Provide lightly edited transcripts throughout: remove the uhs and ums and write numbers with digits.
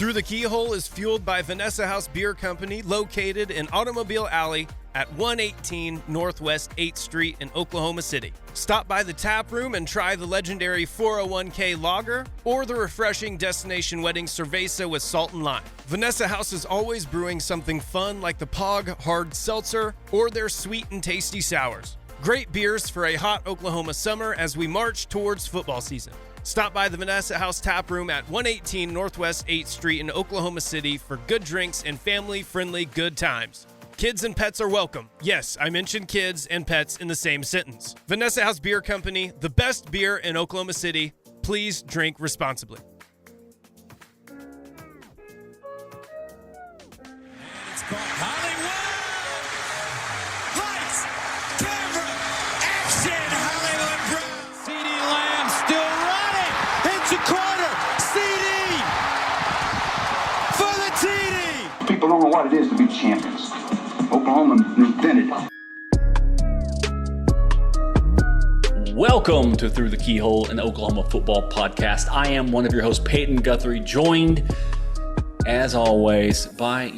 Through the Keyhole is fueled by Vanessa House Beer Company, located in Automobile Alley at 118 Northwest 8th Street in Oklahoma City. Stop by the tap room and try the legendary 401k lager or the refreshing Destination Wedding Cerveza with salt and lime. Vanessa House is always brewing something fun like the Pog Hard Seltzer or their sweet and tasty sours. Great beers for a hot Oklahoma summer as we march towards football season. Stop by the Vanessa House Tap Room at 118 Northwest 8th Street in Oklahoma City for good drinks and family-friendly good times. Kids and pets are welcome. Yes, I mentioned kids and pets in the same sentence. Vanessa House Beer Company, the best beer in Oklahoma City. Please drink responsibly. It's caught. Hollywood! Lights! Camera! Action! Hollywood Brown! CD Lamb still running! It's a corner! CD! For the TD! People don't know what it is to be champions. Oklahoma invented it. Welcome to Through the Keyhole, an Oklahoma football podcast. I am one of your hosts, Payton Guthrie, joined, as always, by,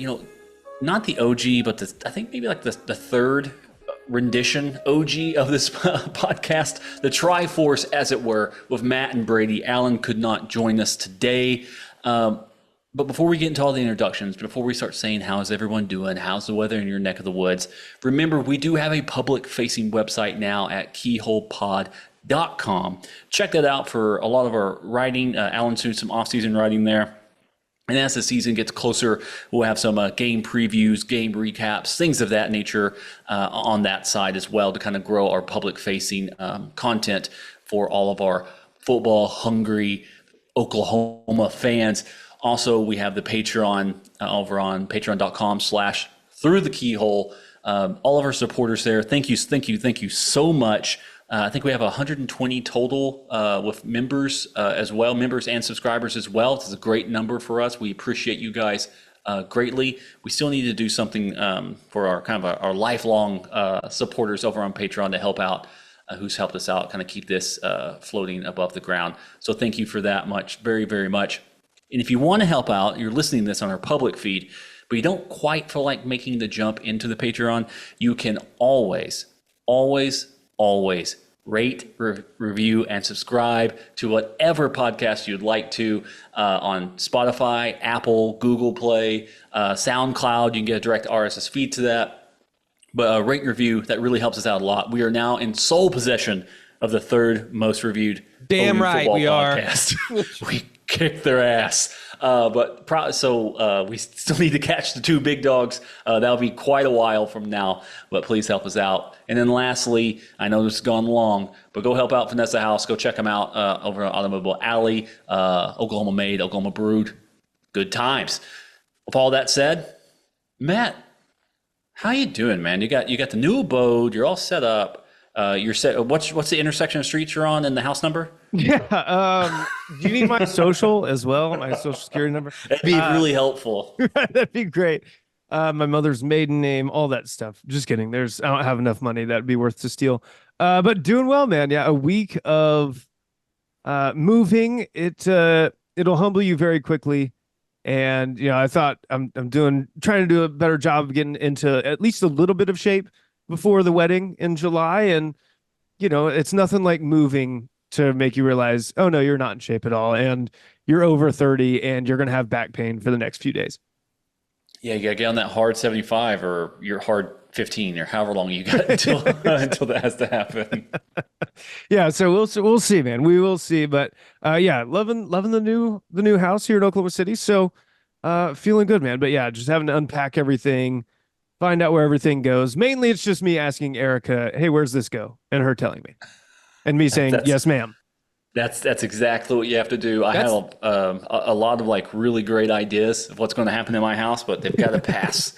not the OG, but I think maybe like the third rendition OG of this podcast, the Triforce, as it were, with Matt and Brady. Alan could not join us today. But before we get into all the introductions, before we start saying how's everyone doing, how's the weather in your neck of the woods, remember we do have a public-facing website now at keyholepod.com. Check that out for a lot of our writing. Alan's doing some off-season writing there. And as the season gets closer, we'll have some game previews, game recaps, things of that nature on that side as well to kind of grow our public-facing content for all of our football-hungry Oklahoma fans. Also, we have the Patreon over on patreon.com/throughthekeyhole. All of our supporters there, thank you so much. I think we have 120 total with members as well, members and subscribers as well. This is a great number for us. We appreciate you guys greatly. We still need to do something for our our lifelong supporters over on Patreon to help out, who's helped us out, kind of keep this floating above the ground. So thank you for that much, very, very much. And if you want to help out, you're listening to this on our public feed, but you don't quite feel like making the jump into the Patreon, you can always rate, review, and subscribe to whatever podcast you'd like to on Spotify, Apple, Google Play, SoundCloud. You can get a direct RSS feed to that. But rate and review, that really helps us out a lot. We are now in sole possession of the third most reviewed Damn right we podcast. We kicked their ass. So we still need to catch the two big dogs. That'll be quite a while from now, but please help us out. And then lastly, I know this has gone long, but go help out Vanessa House. Go check them out over at Automobile Alley, Oklahoma made, Oklahoma brewed. Good times. With all that said, Matt, how you doing, man? You got the new abode. You're all set up. You're set. What's the intersection of streets you're on and the house number? Yeah. Do you need my social as well? My social security number? That'd be really helpful. That'd be great. My mother's maiden name, all that stuff. Just kidding. I don't have enough money that'd be worth to steal. But doing well, man. Yeah. A week of moving. It'll humble you very quickly. And, I thought I'm trying to do a better job of getting into at least a little bit of shape before the wedding in July. And, it's nothing like moving to make you realize, oh no, you're not in shape at all. And you're over 30 and you're going to have back pain for the next few days. Yeah. You got to get on that hard 75 or your hard 15 or however long you got until that has to happen. Yeah. So we'll see, man. We will see. But loving the new house here in Oklahoma City. So feeling good, man. But yeah, just having to unpack everything, find out where everything goes. Mainly it's just me asking Erica, hey, where's this go? And her telling me. And me saying, yes, ma'am. That's exactly what you have to do. I have a lot of really really ideas of what's going to happen in my house, but they've got to pass.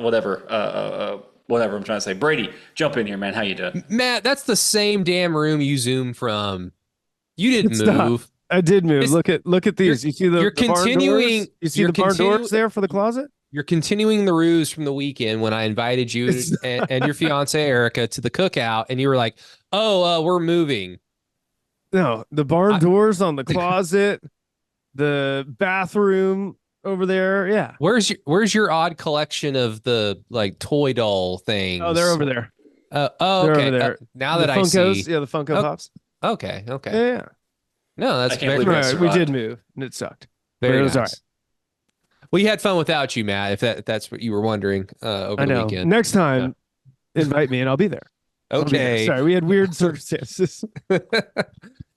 Whatever I'm trying to say. Brady, jump in here, man. How you doing? Matt, that's the same damn room you zoomed from. You didn't move. I did move. Look at these. You see the continuing. Barn doors? You see the barn doors there for the closet? You're continuing the ruse from the weekend when I invited you and your fiance Erica to the cookout, and you were like, "Oh, we're moving." No, the barn doors on the closet, the bathroom over there. Yeah. Where's your odd collection of the like toy doll things? Oh, they're over there. Okay. They're over there. Now the that I Funkos, see. yeah, the Funko Oh, Pops. Okay. Yeah. No, that's I can't very, believe Right, that we did survived. move and it sucked. very but it was nice. all right. We had fun without you, Matt. If that's what you were wondering over I the know. weekend. Next time, invite me and I'll be there. I'll be there. Okay. Sorry, we had weird circumstances.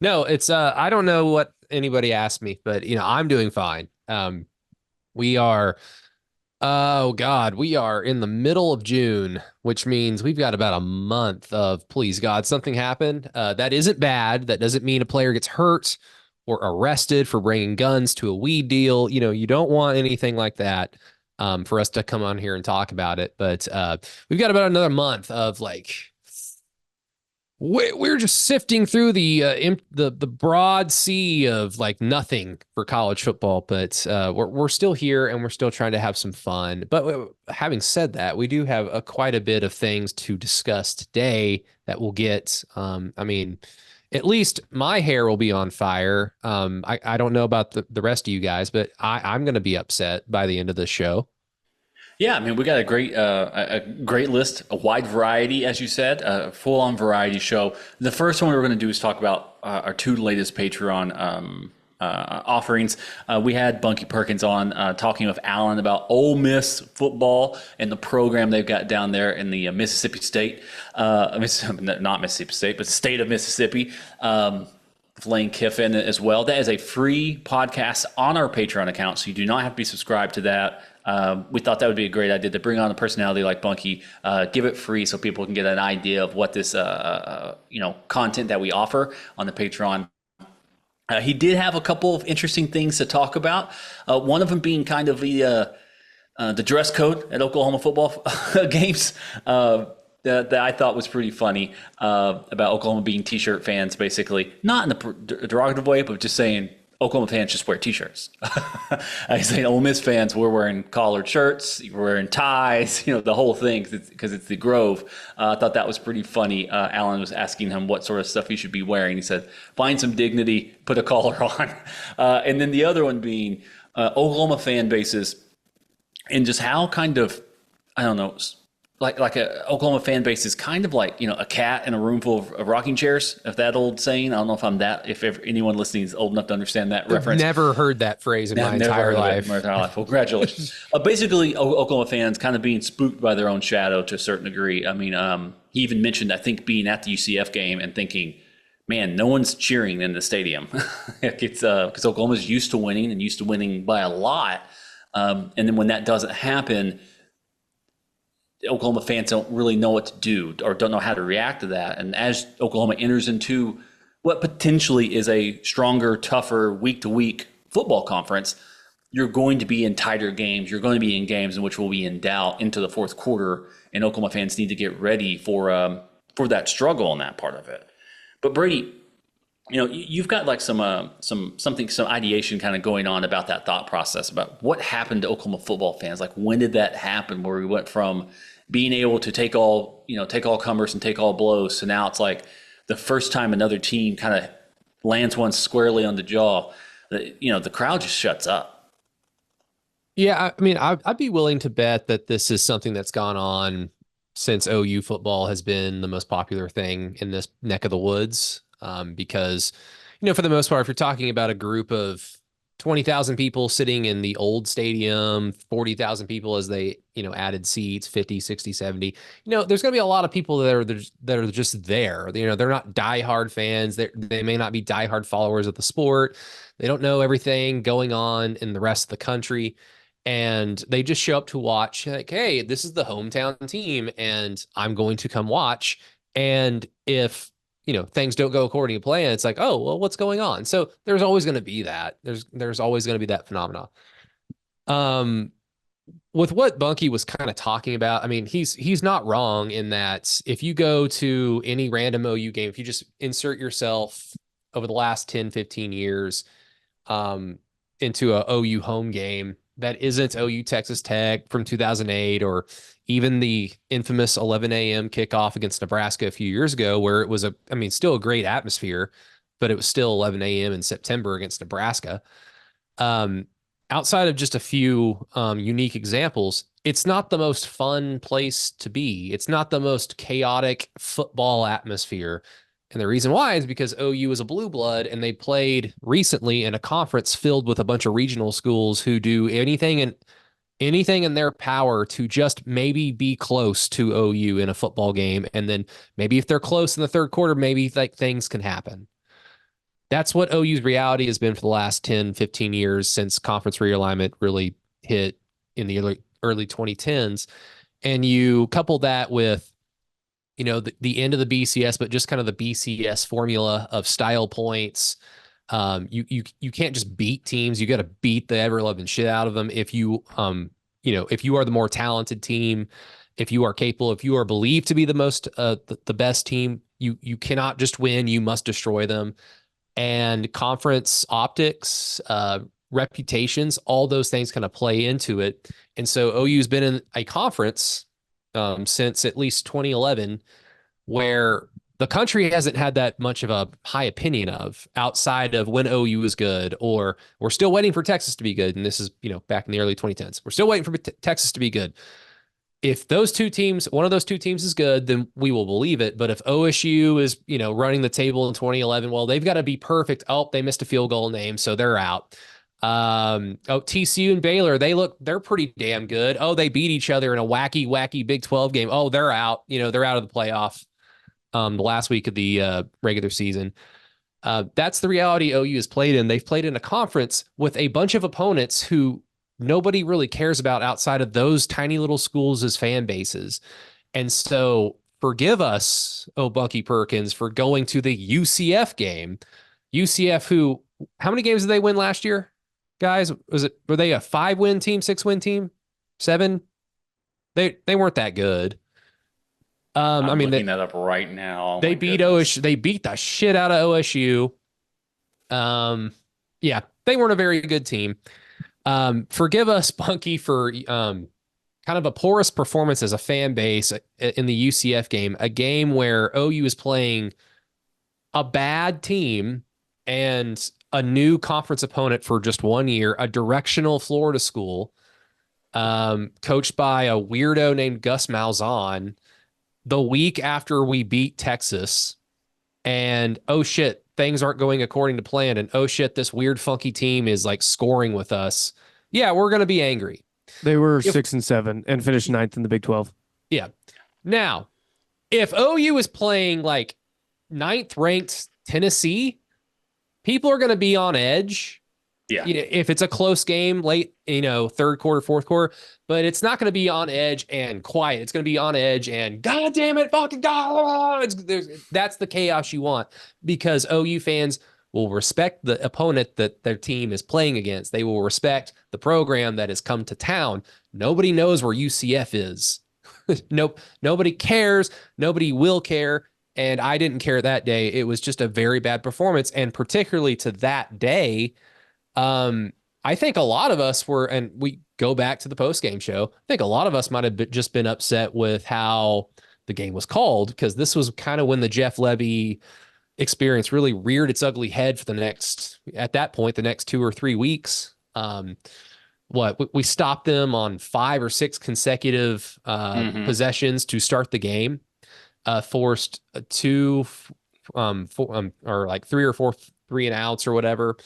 No, it's I don't know what anybody asked me, but I'm doing fine. We are oh God, we are in the middle of June, which means we've got about a month of please God, something happened. That isn't bad. That doesn't mean a player gets hurt or arrested for bringing guns to a weed deal. You don't want anything like that for us to come on here and talk about it. But we've got about another month of like we're just sifting through the broad sea of like nothing for college football, but we're still here and we're still trying to have some fun. But having said that, we do have quite a bit of things to discuss today that we'll get. I mean, at least my hair will be on fire. I don't know about the rest of you guys, but I'm going to be upset by the end of this show. Yeah, I mean, we got a great list, a wide variety, as you said, a full-on variety show. The first one we're going to do is talk about our two latest Patreon offerings. We had Bunky Perkins on talking with Alan about Ole Miss football and the program they've got down there in the Mississippi State, not Mississippi State, but the state of Mississippi. Lane Kiffin as well. That is a free podcast on our Patreon account, so you do not have to be subscribed to that. We thought that would be a great idea to bring on a personality like Bunky, give it free so people can get an idea of what this content that we offer on the Patreon. He did have a couple of interesting things to talk about. One of them being kind of the dress code at Oklahoma football games. That I thought was pretty funny about Oklahoma being T-shirt fans, basically. Not in a derogative way, but just saying Oklahoma fans just wear T-shirts. I say Ole Miss fans, we're wearing collared shirts, we're wearing ties, the whole thing, because it's the Grove. I thought that was pretty funny. Alan was asking him what sort of stuff he should be wearing. He said, find some dignity, put a collar on. And then the other one being Oklahoma fan bases and just how kind of, I don't know, like a Oklahoma fan base is kind of like, a cat in a room full of rocking chairs, if that old saying. I don't know if anyone listening is old enough to understand that reference. I've never heard that phrase in my entire life. Well, congratulations. Basically, Oklahoma fans kind of being spooked by their own shadow to a certain degree. I mean, he even mentioned, I think, being at the UCF game and thinking, man, no one's cheering in the stadium. It's because Oklahoma's used to winning and used to winning by a lot. And then when that doesn't happen, Oklahoma fans don't really know what to do or don't know how to react to that. And as Oklahoma enters into what potentially is a stronger, tougher week-to-week football conference, you're going to be in tighter games. You're going to be in games in which will be in doubt into the fourth quarter, and Oklahoma fans need to get ready for that struggle on that part of it. But Brady, you've got like some ideation kind of going on about that thought process about what happened to Oklahoma football fans. Like, when did that happen where we went from being able to take all comers and take all blows to now it's like the first time another team kind of lands one squarely on the jaw, the crowd just shuts up. Yeah, I mean, I'd be willing to bet that this is something that's gone on since OU football has been the most popular thing in this neck of the woods. Because, for the most part, if you're talking about a group of 20,000 people sitting in the old stadium, 40,000 people as they, added seats, 50, 60, 70, there's going to be a lot of people that are just there. They're not diehard fans. They may not be diehard followers of the sport. They don't know everything going on in the rest of the country. And they just show up to watch, like, hey, this is the hometown team and I'm going to come watch. And if things don't go according to plan, it's like, oh, well, what's going on? So there's always going to be that. There's always going to be that phenomenon. With what Bunky was kind of talking about, I mean, he's not wrong in that if you go to any random OU game, if you just insert yourself over the last 10, 15 years into a OU home game that isn't OU Texas Tech from 2008 or even the infamous 11 a.m. kickoff against Nebraska a few years ago, where it was still a great atmosphere, but it was still 11 a.m. in September against Nebraska. Outside of just a few unique examples, it's not the most fun place to be. It's not the most chaotic football atmosphere. And the reason why is because OU is a blue blood, and they played recently in a conference filled with a bunch of regional schools who do anything in their power to just maybe be close to OU in a football game. And then maybe if they're close in the third quarter, maybe like things can happen. That's what OU's reality has been for the last 10, 15 years since conference realignment really hit in the early 2010s. And you couple that with, the end of the BCS, but just kind of the BCS formula of style points. You can't just beat teams. You got to beat the ever loving shit out of them. If you are the more talented team, if you are capable, if you are believed to be the most, the best team, you cannot just win. You must destroy them. And conference optics, reputations, all those things kind of play into it. And so OU's been in a conference since at least 2011 where the country hasn't had that much of a high opinion of, outside of when OU was good, or we're still waiting for Texas to be good. And this is, back in the early 2010s, we're still waiting for Texas to be good. If one of those two teams is good, then we will believe it. But if OSU is, running the table in 2011, well, they've got to be perfect. Oh, they missed a field goal name, so they're out. TCU and Baylor, they're pretty damn good. Oh, they beat each other in a wacky Big 12 game. Oh, they're out. They're out of the playoff. The last week of the regular season. That's the reality OU has played in. They've played in a conference with a bunch of opponents who nobody really cares about outside of those tiny little schools as fan bases. And so forgive us, Bunky Perkins, for going to the UCF game. UCF, how many games did they win last year? Guys, were they a 5-win team, 6-win team, 7? They weren't that good. I'm looking that up right now. They beat OSU. They beat the shit out of OSU. Yeah, they weren't a very good team. Forgive us, Bunky, for kind of a porous performance as a fan base in the UCF game, a game where OU is playing a bad team and a new conference opponent for just 1 year, a directional Florida school, coached by a weirdo named Gus Malzahn, the week after we beat Texas. And oh shit, things aren't going according to plan. And oh shit, this weird funky team is like scoring with us. Yeah, we're going to be angry. They were 6-7 and finished 9th in the Big 12. Yeah. Now, if OU is playing like 9th ranked Tennessee, people are going to be on edge. Yeah. If it's a close game late, third quarter, fourth quarter, but it's not going to be on edge and quiet. It's going to be on edge and God damn it, fucking God. That's the chaos you want, because OU fans will respect the opponent that their team is playing against. They will respect the program that has come to town. Nobody knows where UCF is. Nope. Nobody cares. Nobody will care. And I didn't care that day. It was just a very bad performance. And particularly to that day, I think a lot of us were, and we go back to the post-game show, I think a lot of us might have just been upset with how the game was called, because this was kind of when the Jeff Lebby experience really reared its ugly head for the next 2 or 3 weeks. We stopped them on 5 or 6 consecutive possessions to start the game, forced 2 or like 3 or 4 3-and-outs or whatever.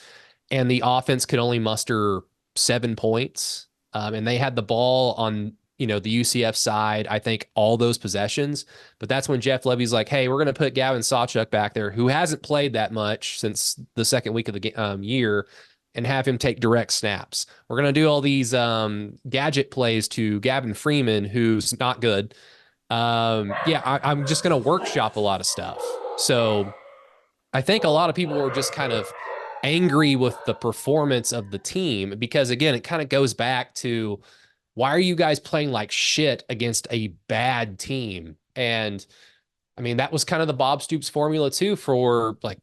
And the offense could only muster 7 points. And they had the ball on, the UCF side, I think all those possessions. But that's when Jeff Lebby's like, hey, we're going to put Gavin Sawchuk back there, who hasn't played that much since the second week of the year, and have him take direct snaps. We're going to do all these gadget plays to Gavin Freeman, who's not good. I'm just going to workshop a lot of stuff. So I think a lot of people were just kind of angry with the performance of the team, because again, it kind of goes back to, why are you guys playing like shit against a bad team? And I mean, that was kind of the Bob Stoops formula too, for like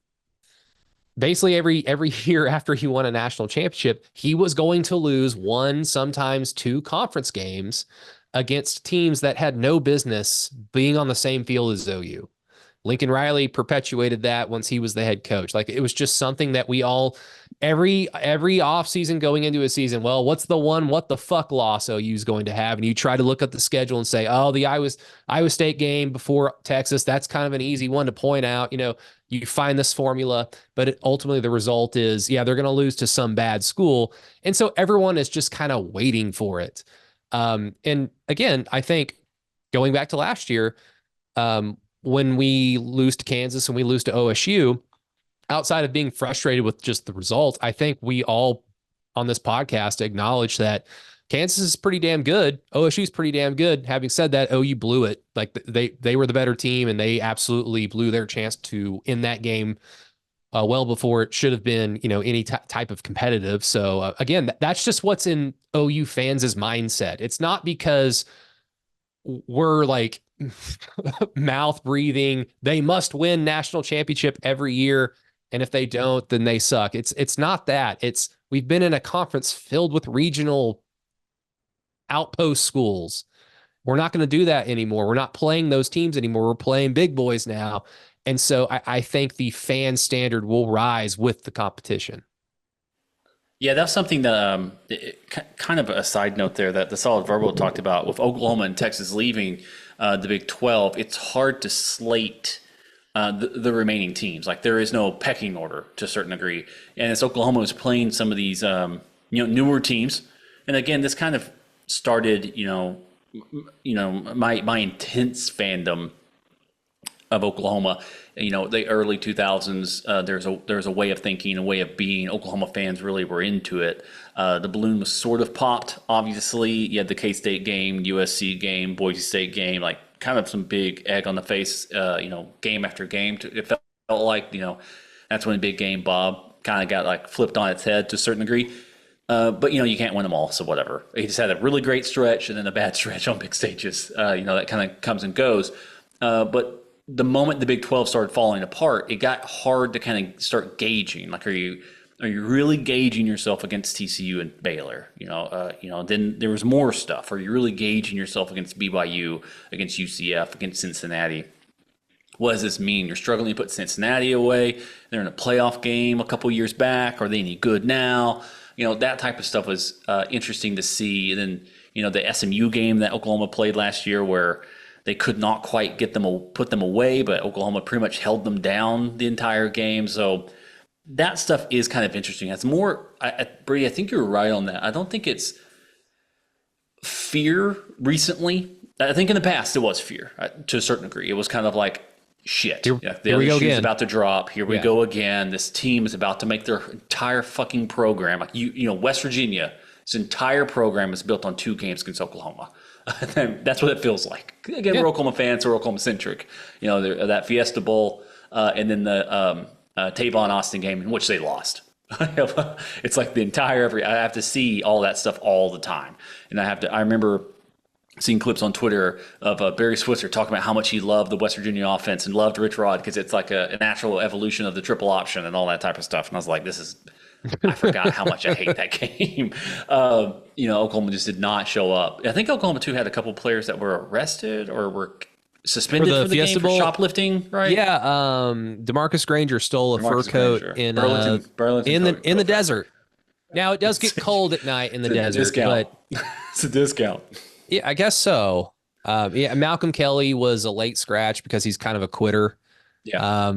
basically every year after he won a national championship, he was going to lose 1, sometimes 2 conference games against teams that had no business being on the same field as OU. Lincoln Riley perpetuated that once he was the head coach. Like, it was just something that every offseason going into a season, well, what's the one what the fuck loss OU's going to have? And you try to look at the schedule and say, oh, the Iowa State game before Texas, that's kind of an easy one to point out. You find this formula, but ultimately the result is, yeah, they're going to lose to some bad school. And so everyone is just kind of waiting for it. And again, I think going back to last year, when we lose to Kansas and we lose to OSU, outside of being frustrated with just the results, I think we all on this podcast acknowledge that Kansas is pretty damn good. OSU is pretty damn good. Having said that, OU blew it. Like they were the better team, and they absolutely blew their chance to in that game well before it should have been, any type of competitive. So again, that's just what's in OU fans' mindset. It's not because we're like mouth breathing, they must win national championship every year, and if they don't, then they suck. It's not that. We've been in a conference filled with regional outpost schools. We're not going to do that anymore. We're not playing those teams anymore. We're playing big boys now. And so I think the fan standard will rise with the competition. Yeah, that's something that kind of a side note there that the Solid Verbal talked about with Oklahoma and Texas leaving the Big 12. It's hard to slate the remaining teams. Like there is no pecking order to a certain degree. And as Oklahoma was playing some of these newer teams, and again, this kind of started my intense fandom of Oklahoma, the early 2000s. There's a way of thinking, a way of being. Oklahoma fans really were into it. The balloon was sort of popped. Obviously, you had the K-State game, USC game, Boise State game, like kind of some big egg on the face. Game after game. It felt like that's when the big game Bob kind of got like flipped on its head to a certain degree. But you can't win them all, so whatever. He just had a really great stretch and then a bad stretch on big stages. That kind of comes and goes. But the moment the Big 12 started falling apart, it got hard to kind of start gauging. Like, are you really gauging yourself against TCU and Baylor? Then there was more stuff. Are you really gauging yourself against BYU, against UCF, against Cincinnati? What does this mean? You're struggling to put Cincinnati away. They're in a playoff game a couple years back. Are they any good now? That type of stuff was interesting to see. And then, the SMU game that Oklahoma played last year where they could not quite put them away, but Oklahoma pretty much held them down the entire game. So that stuff is kind of interesting. It's more, Brady, I think you're right on that. I don't think it's fear recently. I think in the past it was fear to a certain degree. It was kind of like, shit. Here we go again. About to drop. Here we go again. This team is about to make their entire fucking program. Like West Virginia, its entire program is built on 2 games against Oklahoma. That's what it feels like. Again, we're Oklahoma fans, we're Oklahoma centric. That Fiesta Bowl and then the Tavon Austin game in which they lost. It's like the entire I have to see all that stuff all the time, and I remember seeing clips on Twitter of Barry Switzer talking about how much he loved the West Virginia offense and loved Rich Rod because it's like a natural evolution of the triple option and all that type of stuff. And I was like, I forgot how much I hate that game. Oklahoma just did not show up. I think Oklahoma too had a couple players that were arrested or were suspended for the game for shoplifting, right? Yeah, DeMarcus Granger stole a fur coat in the desert. Now it does get cold at night in the desert, but it's a discount. Yeah, I guess so. Malcolm Kelly was a late scratch because he's kind of a quitter. Yeah.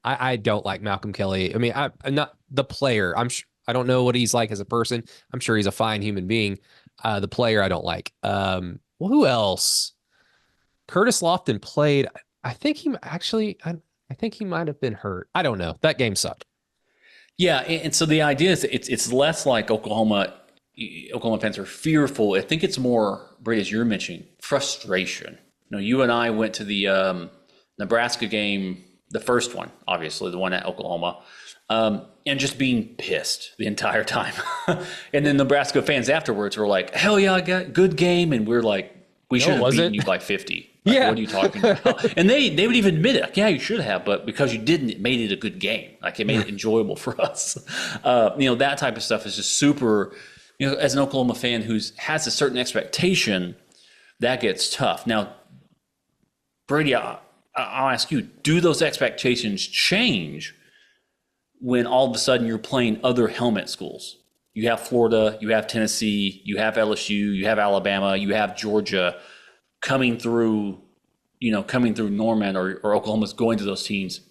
I don't like Malcolm Kelly. I mean, I'm not the player. I don't know what he's like as a person. I'm sure he's a fine human being. The player I don't like. Who else? Curtis Lofton played. I think he might have been hurt. I don't know. That game sucked. Yeah, and so the idea is it's less like Oklahoma fans are fearful. I think it's more, Brady, as you're mentioning, frustration. You and I went to the Nebraska game, the first one, obviously, the one at Oklahoma, and just being pissed the entire time. And then Nebraska fans afterwards were like, hell yeah, I got good game. And we're like, we should have beaten you by 50. Like, yeah. What are you talking about? And they would even admit it. Like, yeah, you should have, but because you didn't, it made it a good game. Like, it made it enjoyable for us. That type of stuff is just super, as an Oklahoma fan who has a certain expectation, that gets tough. Now, Brady, I'll ask you, do those expectations change when all of a sudden you're playing other helmet schools. You have Florida, you have Tennessee, you have LSU, you have Alabama, you have Georgia coming through Norman or Oklahoma's going to those teams.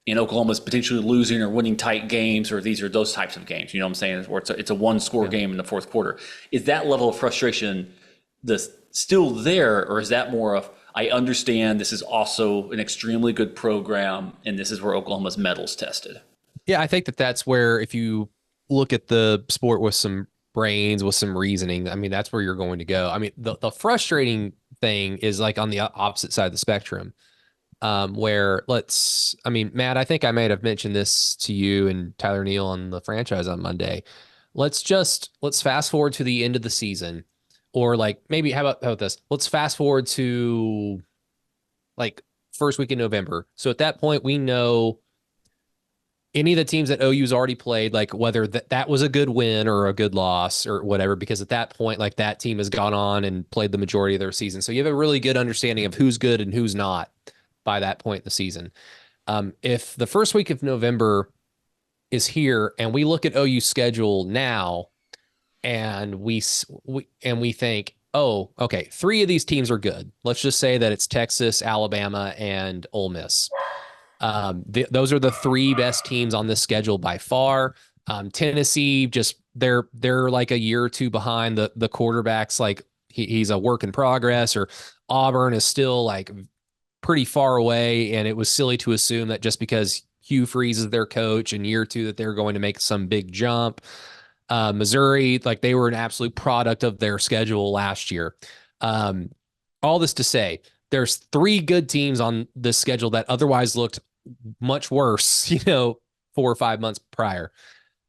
And Oklahoma's potentially losing or winning tight games, or these are those types of games, you know what I'm saying? Or it's a one-score game in the fourth quarter. Is that level of frustration still there, or is that more of, I understand this is also an extremely good program, and this is where Oklahoma's metal's tested? Yeah, I think that's where, if you look at the sport with some brains, with some reasoning, I mean, that's where you're going to go. I mean, the frustrating thing is like on the opposite side of the spectrum, where Matt, I think I might have mentioned this to you and Tyler Neal on the franchise on Monday. Let's fast forward to the end of the season, or like maybe how about this? Let's fast forward to like first week in November. So at that point, we know any of the teams that OU's already played, like whether that was a good win or a good loss or whatever, because at that point, like that team has gone on and played the majority of their season. So you have a really good understanding of who's good and who's not by that point in the season. If the first week of November is here and we look at OU's schedule now and we think, oh, okay, 3 of these teams are good. Let's just say that it's Texas, Alabama, and Ole Miss. Those are the 3 best teams on this schedule by far. Tennessee, just they're like a year or 2 behind. The quarterback's like he's a work in progress, or Auburn is still like pretty far away. And it was silly to assume that just because Hugh Freeze is their coach in year 2 that they're going to make some big jump. Missouri, like they were an absolute product of their schedule last year. All this to say, there's 3 good teams on this schedule that otherwise looked much worse, 4 or 5 months prior.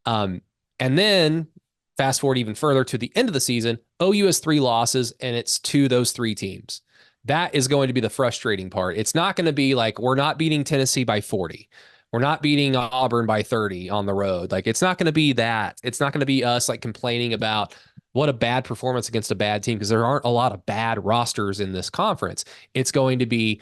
And then fast forward even further to the end of the season, OU has 3 losses and it's to those 3 teams. That is going to be the frustrating part. It's not going to be like, we're not beating Tennessee by 40. We're not beating Auburn by 30 on the road. Like, it's not going to be that. It's not going to be us like complaining about what a bad performance against a bad team, because there aren't a lot of bad rosters in this conference. It's going to be,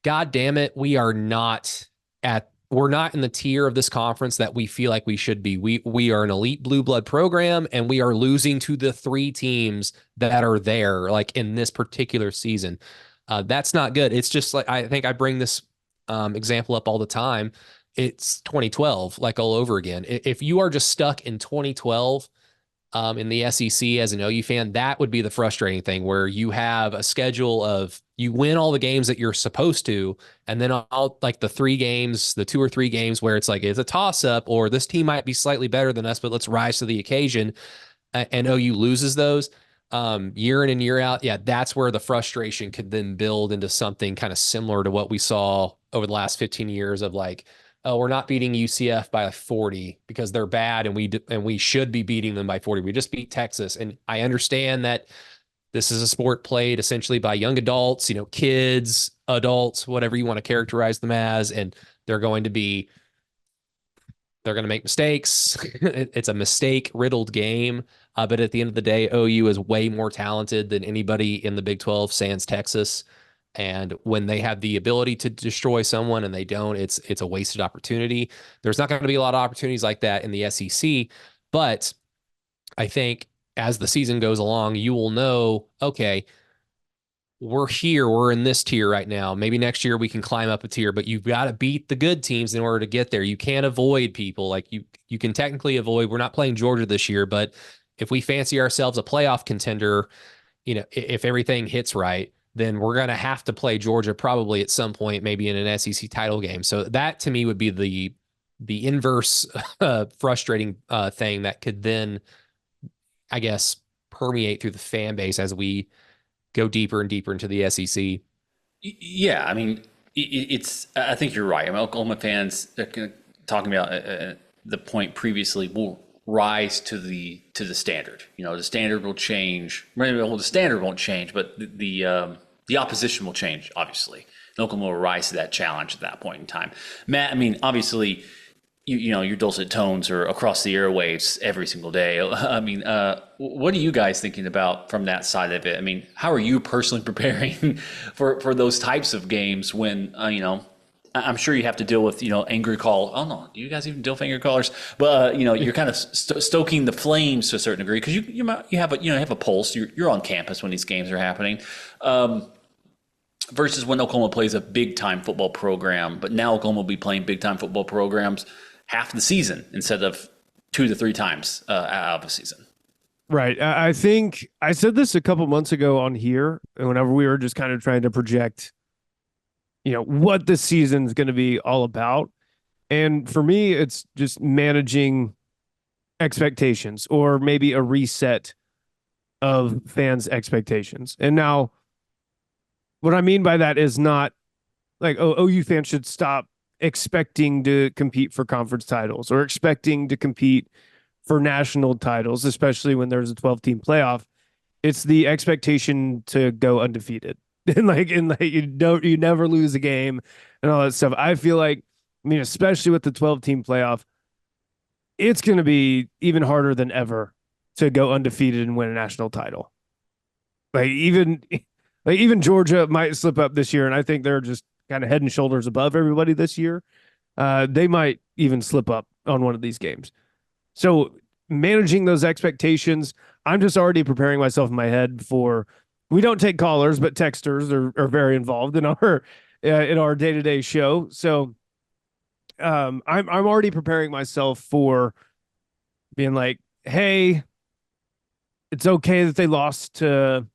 God damn it, we're not in the tier of this conference that we feel like we should be. We are an elite blue blood program, and we are losing to the 3 teams that are there, like in this particular season. That's not good. It's just like, I think I bring this example up all the time. It's 2012, like all over again. If you are just stuck in 2012 in the SEC as an OU fan, that would be the frustrating thing, where you have a schedule of, you win all the games that you're supposed to, and then all like the 2 or 3 games where it's like, it's a toss up, or this team might be slightly better than us, but let's rise to the occasion. And OU loses those year in and year out. Yeah, that's where the frustration could then build into something kind of similar to what we saw over the last 15 years of like, oh, we're not beating UCF by 40 because they're bad, and we should be beating them by 40. We just beat Texas. And I understand that this is a sport played essentially by young adults, kids, adults, whatever you want to characterize them as, and they're going to make mistakes. It's a mistake-riddled game. But at the end of the day, OU is way more talented than anybody in the Big 12, sans Texas. And when they have the ability to destroy someone and they don't, it's a wasted opportunity. There's not going to be a lot of opportunities like that in the SEC. But I think as the season goes along, you will know, okay, we're in this tier right now. Maybe next year we can climb up a tier, but you've got to beat the good teams in order to get there. You can't avoid people. Like you can technically avoid, we're not playing Georgia this year, but if we fancy ourselves a playoff contender, if everything hits right, then we're going to have to play Georgia probably at some point, maybe in an SEC title game. So that to me would be the inverse frustrating thing that could then, I guess, permeate through the fan base as we go deeper and deeper into the SEC. Yeah, I mean, I think you're right. I mean, Oklahoma fans talking about the point previously will rise to the standard. The standard will change. Well, the standard won't change, but the opposition will change, obviously. And Oklahoma will rise to that challenge at that point in time. Matt, I mean, obviously, your dulcet tones are across the airwaves every single day. I mean, what are you guys thinking about from that side of it? I mean, how are you personally preparing for those types of games when, I'm sure you have to deal with, angry call. Oh no, do you guys even deal with angry callers? But you're kind of stoking the flames to a certain degree because you have a pulse. You're on campus when these games are happening, versus when Oklahoma plays a big time football program. But now Oklahoma will be playing big time football programs half the season instead of 2 to 3 times out of a season. Right. I think I said this a couple months ago on here, whenever we were just kind of trying to project, what this season's going to be all about. And for me, it's just managing expectations or maybe a reset of fans' expectations. And now, what I mean by that is not like, OU fans should stop expecting to compete for conference titles or expecting to compete for national titles, especially when there's a 12-team playoff. It's the expectation to go undefeated. and you never lose a game and all that stuff. I feel like, especially with the 12-team playoff, it's going to be even harder than ever to go undefeated and win a national title. Even Georgia might slip up this year, and I think they're just kind of head and shoulders above everybody this year. They might even slip up on one of these games. So managing those expectations, I'm just already preparing myself in my head for. We don't take callers, but texters are very involved in our day-to-day show. So I'm already preparing myself for being like, hey, it's okay that they lost to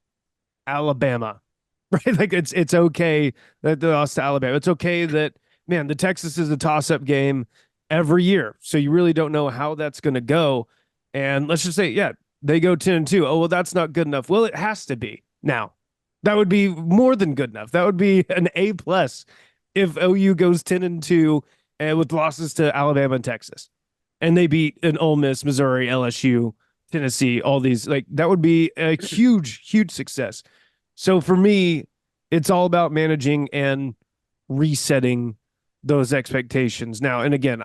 Alabama, right? Like it's okay that they lost to Alabama. It's okay that, man, the Texas is a toss-up game every year. So you really don't know how that's going to go. And let's just say, yeah, they go 10-2. Oh, well, that's not good enough. Well, it has to be now. That would be more than good enough. That would be an A+ if OU goes 10-2 with losses to Alabama and Texas. And they beat an Ole Miss, Missouri, LSU, Tennessee, all these. Like, that would be a huge, huge success. So for me, it's all about managing and resetting those expectations. Now, and again,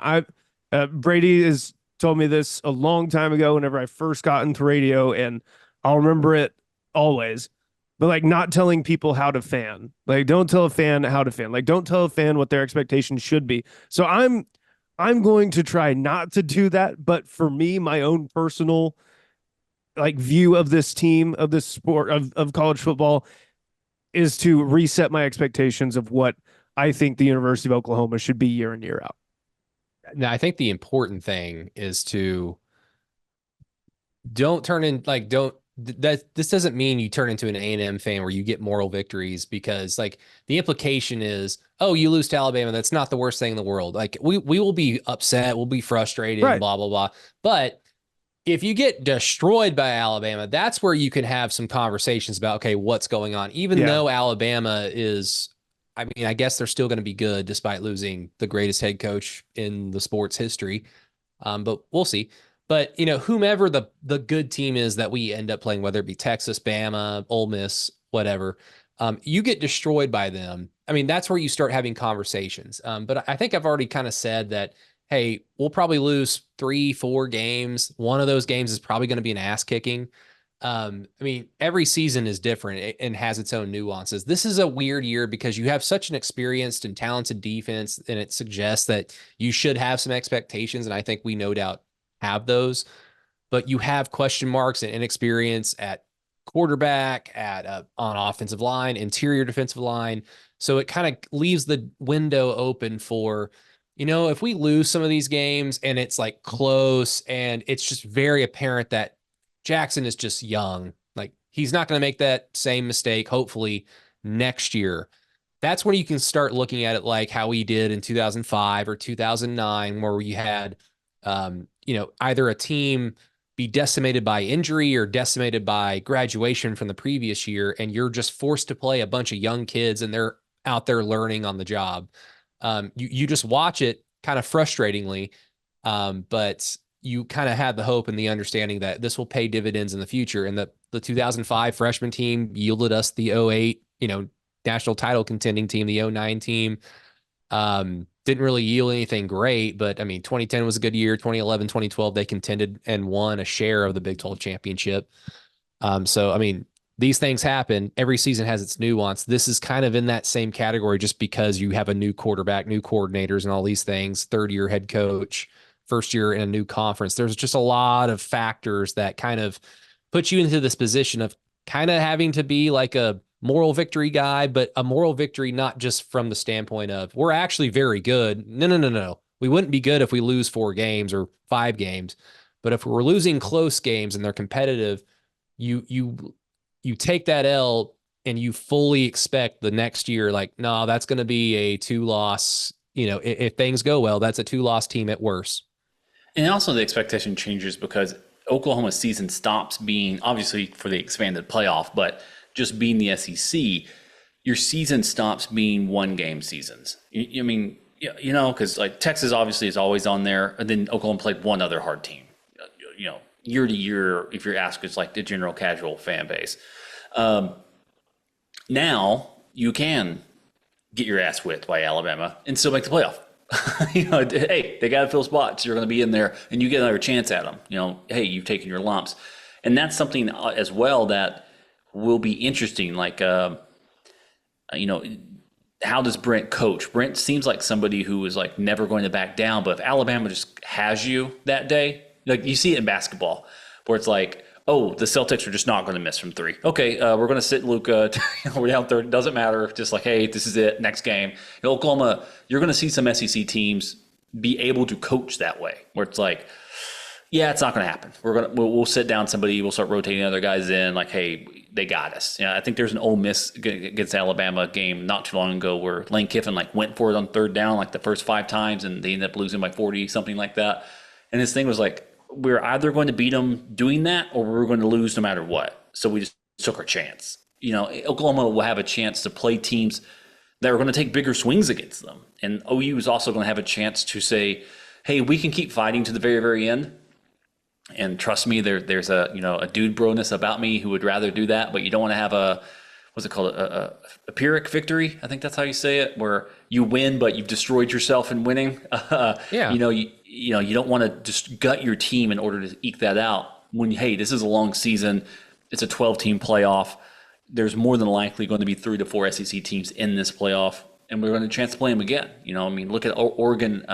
Brady has told me this a long time ago whenever I first got into radio, and I'll remember it always. But like, not telling people how to fan. Like, don't tell a fan how to fan. Like, don't tell a fan what their expectations should be. So I'm going to try not to do that. But for me, my own personal view of this team, of this sport, of college football, is to reset my expectations of what I think the University of Oklahoma should be year in, year out. Now, I think the important thing is to don't turn in this doesn't mean you turn into an A&M fan where you get moral victories, because the implication is, oh, you lose to Alabama, that's not the worst thing in the world. Like, we will be upset, we'll be frustrated, right, blah, blah, blah. But if you get destroyed by Alabama, that's where you can have some conversations about, okay, what's going on? Even though Alabama is, I guess they're still going to be good despite losing the greatest head coach in the sport's history. But we'll see. But, whomever the good team is that we end up playing, whether it be Texas, Bama, Ole Miss, whatever, you get destroyed by them. That's where you start having conversations. But I think I've already kind of said that, hey, we'll probably lose 3-4 games. One of those games is probably going to be an ass kicking. Every season is different and has its own nuances. This is a weird year because you have such an experienced and talented defense, and it suggests that you should have some expectations. And I think we no doubt have those, but you have question marks and inexperience at quarterback, on offensive line, interior defensive line. So it kind of leaves the window open for, if we lose some of these games and it's close and it's just very apparent that Jackson is just young, he's not going to make that same mistake, hopefully, next year. That's when you can start looking at it like how we did in 2005 or 2009, where we had, either a team be decimated by injury or decimated by graduation from the previous year, and you're just forced to play a bunch of young kids and they're out there learning on the job. You just watch it kind of frustratingly, but you kind of have the hope and the understanding that this will pay dividends in the future. And the 2005 freshman team yielded us the 08, national title contending team, the 09 team. Didn't really yield anything great, but 2010 was a good year. 2011, 2012, they contended and won a share of the Big 12 championship. So these things happen. Every season has its nuance. This is kind of in that same category just because you have a new quarterback, new coordinators, and all these things, third-year head coach, first year in a new conference. There's just a lot of factors that kind of put you into this position of kind of having to be like a moral victory guy, but a moral victory not just from the standpoint of we're actually very good. No. We wouldn't be good if we lose 4 games or 5 games. But if we're losing close games and they're competitive, you take that L and you fully expect the next year, like, no, that's going to be a 2-loss. If things go well, that's a 2-loss team at worst. And also the expectation changes because Oklahoma's season stops being, obviously for the expanded playoff, but just being the SEC, your season stops being 1-game seasons. Because like Texas obviously is always on there, and then Oklahoma played one other hard team. Year to year, if you're asked, it's like the general casual fan base. Now you can get your ass whipped by Alabama and still make the playoff. Hey, they got to fill spots. You're going to be in there, and you get another chance at them. Hey, you've taken your lumps, and that's something as well that will be interesting. Like, how does Brent coach? Brent seems like somebody who is like never going to back down. But if Alabama just has you that day, like you see it in basketball, where it's like, oh, the Celtics are just not going to miss from 3. Okay, we're going to sit Luka. We're down 30. Doesn't matter. Just like, hey, this is it. Next game. In Oklahoma, you're going to see some SEC teams be able to coach that way, where it's like, yeah, it's not going to happen. We'll sit down somebody. We'll start rotating other guys in. Like, hey, they got us. I think there's an Ole Miss against Alabama game not too long ago where Lane Kiffin like went for it on 3rd down like the first 5 times, and they ended up losing by 40, something like that. And his thing was like, we're either going to beat them doing that or we're going to lose no matter what. So we just took our chance. Oklahoma will have a chance to play teams that are going to take bigger swings against them. And OU is also going to have a chance to say, hey, we can keep fighting to the very, very end. And trust me, there's a dude broness about me who would rather do that, but you don't want to have what's it called? A Pyrrhic victory. I think that's how you say it, where you win, but you've destroyed yourself in winning. Yeah. You don't want to just gut your team in order to eke that out. When, hey, this is a long season. It's a 12-team playoff. There's more than likely going to be 3 to 4 SEC teams in this playoff, and we're going to chance to play them again. Look at Oregon,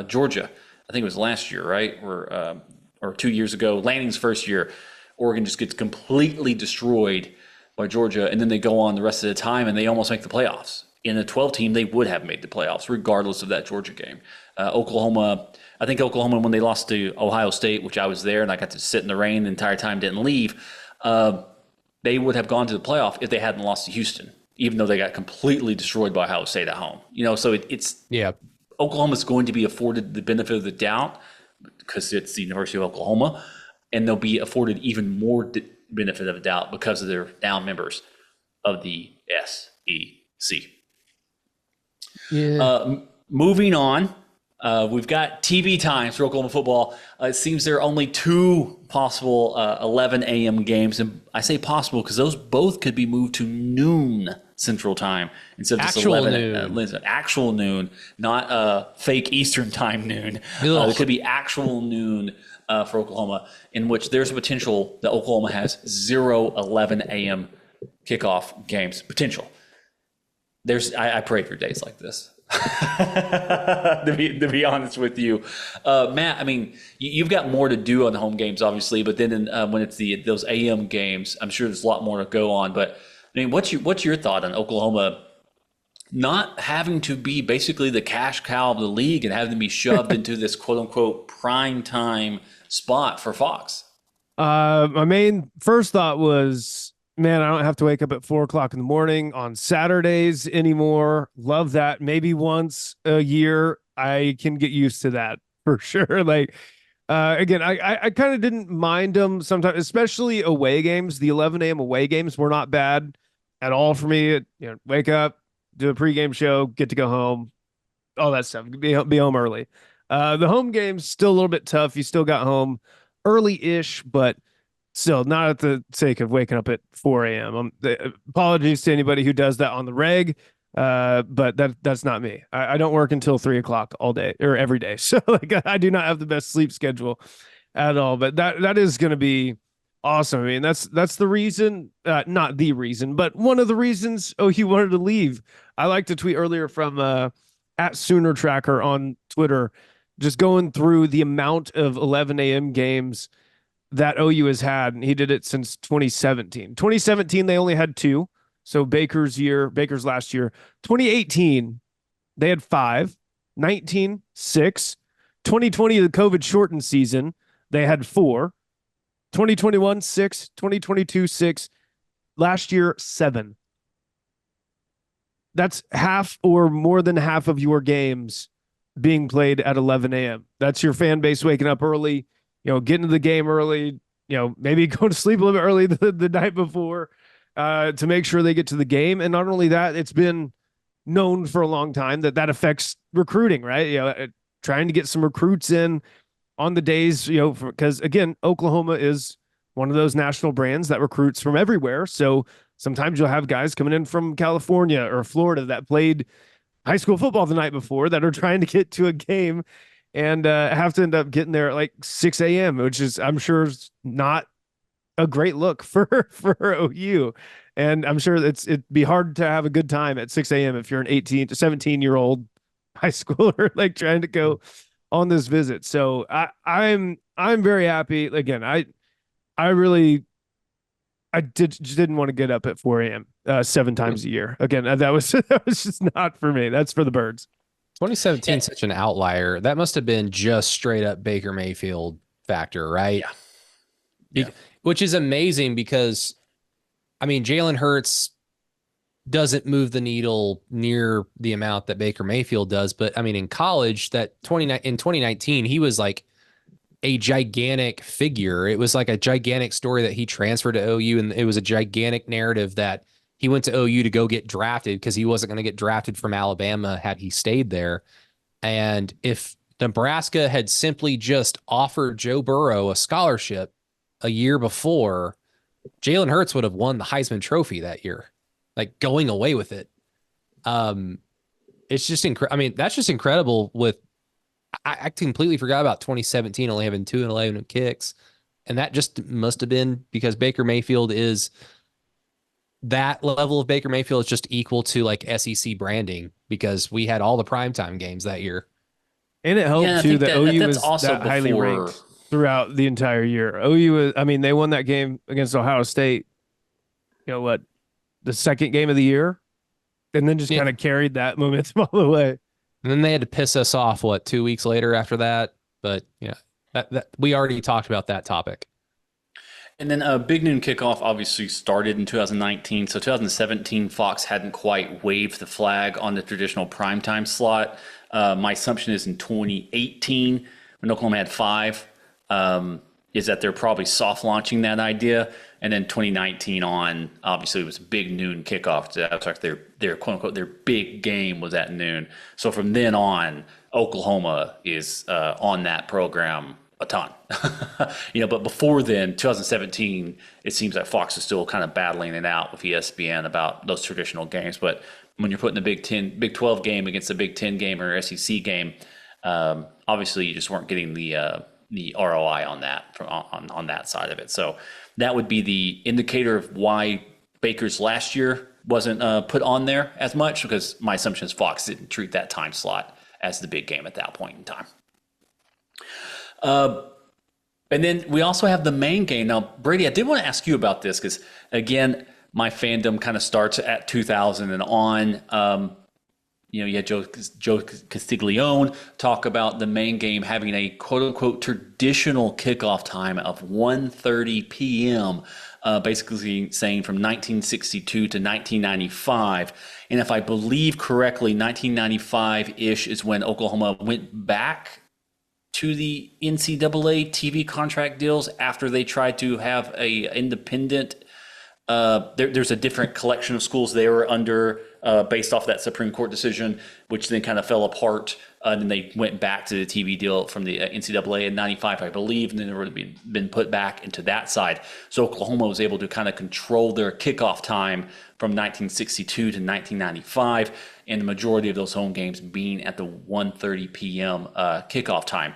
Georgia. I think it was last year, right? Or 2 years ago, Lanning's first year. Oregon just gets completely destroyed by Georgia, and then they go on the rest of the time, and they almost make the playoffs. In a 12-team, they would have made the playoffs, regardless of that Georgia game. Oklahoma, I think Oklahoma, when they lost to Ohio State, which I was there, and I got to sit in the rain the entire time, didn't leave, they would have gone to the playoff if they hadn't lost to Houston, even though they got completely destroyed by Ohio State at home. So it's Oklahoma's going to be afforded the benefit of the doubt because it's the University of Oklahoma, and they'll be afforded even more benefit of the doubt because of their now members of the SEC. Yeah. Moving on, we've got TV times for Oklahoma football. It seems there are only 2 possible 11 a.m. games, and I say possible because those both could be moved to noon Central Time instead of just Actual 11. noon. Actual noon, not fake Eastern Time noon. It could be actual noon for Oklahoma, in which there's a potential that Oklahoma has 0 11 a.m. kickoff games potential. I pray for days like this. to be honest with you, Matt, I mean, you've got more to do on the home games, obviously, but then when it's those AM games, I'm sure there's a lot more to go on. But I mean, what's your thought on Oklahoma not having to be basically the cash cow of the league and having to be shoved into this quote unquote prime time spot for Fox? My main first thought was, man, I don't have to wake up at 4:00 in the morning on Saturdays anymore. Love that. Maybe once a year I can get used to that for sure. Like, again, I kind of didn't mind them sometimes, especially away games. The 11 a.m. away games were not bad at all for me. Wake up, do a pregame show, get to go home, all that stuff. Be home early. The home game's still a little bit tough. You still got home early-ish, but still not at the sake of waking up at 4 a.m. Apologies to anybody who does that on the reg, but that's not me. I don't work until 3 o'clock all day or every day. So like I do not have the best sleep schedule at all, but that is going to be awesome. I mean, that's the reason, not the reason, but one of the reasons OU wanted to leave. I liked a tweet earlier from at Sooner Tracker on Twitter, just going through the amount of 11 a.m. games that OU has had, and he did it since 2017. 2017, they only had two. So Baker's last year. 2018, they had five. 19, six. 2020, the COVID shortened season, they had four. 2021, six. 2022, six. Last year, seven. That's half or more than half of your games being played at 11 a.m. That's your fan base waking up early, getting to the game early, maybe go to sleep a little bit early the night before to make sure they get to the game. And not only that, it's been known for a long time that affects recruiting, right? Trying to get some recruits in on the days, because again, Oklahoma is one of those national brands that recruits from everywhere. So sometimes you'll have guys coming in from California or Florida that played high school football the night before that are trying to get to a game and have to end up getting there at like 6 a.m., which is, I'm sure, is not a great look for OU. And I'm sure it'd be hard to have a good time at 6 a.m. if you're an 18 to 17-year-old high schooler like trying to go on this visit. So I'm very happy. Again, I didn't want to get up at 4 a.m. 7 times a year. Again, that was just not for me. That's for the birds. 2017 such an outlier. That must have been just straight up Baker Mayfield factor, right? Yeah. Which is amazing because, I mean, Jalen Hurts doesn't move the needle near the amount that Baker Mayfield does. But I mean, in college, in 2019, he was like a gigantic figure. It was like a gigantic story that he transferred to OU, and it was a gigantic narrative that he went to OU to go get drafted because he wasn't going to get drafted from Alabama had he stayed there. And if Nebraska had simply just offered Joe Burrow a scholarship a year before, Jalen Hurts would have won the Heisman Trophy that year, like going away with it. It's just incredible. I mean, that's just incredible. I completely forgot about 2017 only having 2 and 11 kicks. And that just must have been because Baker Mayfield is that level of Baker Mayfield is just equal to like SEC branding because we had all the primetime games that year. And it helped too that OU was also that highly ranked throughout the entire year. OU was, I mean, they won that game against Ohio State. The second game of the year, and then just kind of carried that momentum all the way. And then they had to piss us off 2 weeks later after that. But yeah, that we already talked about that topic. And then Big Noon Kickoff obviously started in 2019. So 2017, Fox hadn't quite waved the flag on the traditional primetime slot. My assumption is in 2018, when Oklahoma had 5, is that they're probably soft launching that idea. And then 2019 on, obviously it was Big Noon Kickoff. That's like their quote unquote, their big game was at noon. So from then on, Oklahoma is on that program a ton. But before then, 2017, it seems like Fox is still kind of battling it out with ESPN about those traditional games. But when you're putting the Big 12 game against the Big 10 game or SEC game, obviously you just weren't getting the ROI on that on that side of it. So that would be the indicator of why Baker's last year wasn't put on there as much, because my assumption is Fox didn't treat that time slot as the big game at that point in time. And then we also have the main game. Now, Brady, I did want to ask you about this because, again, my fandom kind of starts at 2000 and on. You had Joe Castiglione talk about the main game having a quote-unquote traditional kickoff time of 1:30 p.m., basically saying from 1962 to 1995. And if I believe correctly, 1995-ish is when Oklahoma went back to the NCAA TV contract deals after they tried to have a independent there's a different collection of schools they were under based off that Supreme Court decision, which then kind of fell apart. And then they went back to the TV deal from the NCAA in 95, I believe, and then they would have been put back into that side. So Oklahoma was able to kind of control their kickoff time from 1962 to 1995, and the majority of those home games being at the 1:30 p.m. Kickoff time.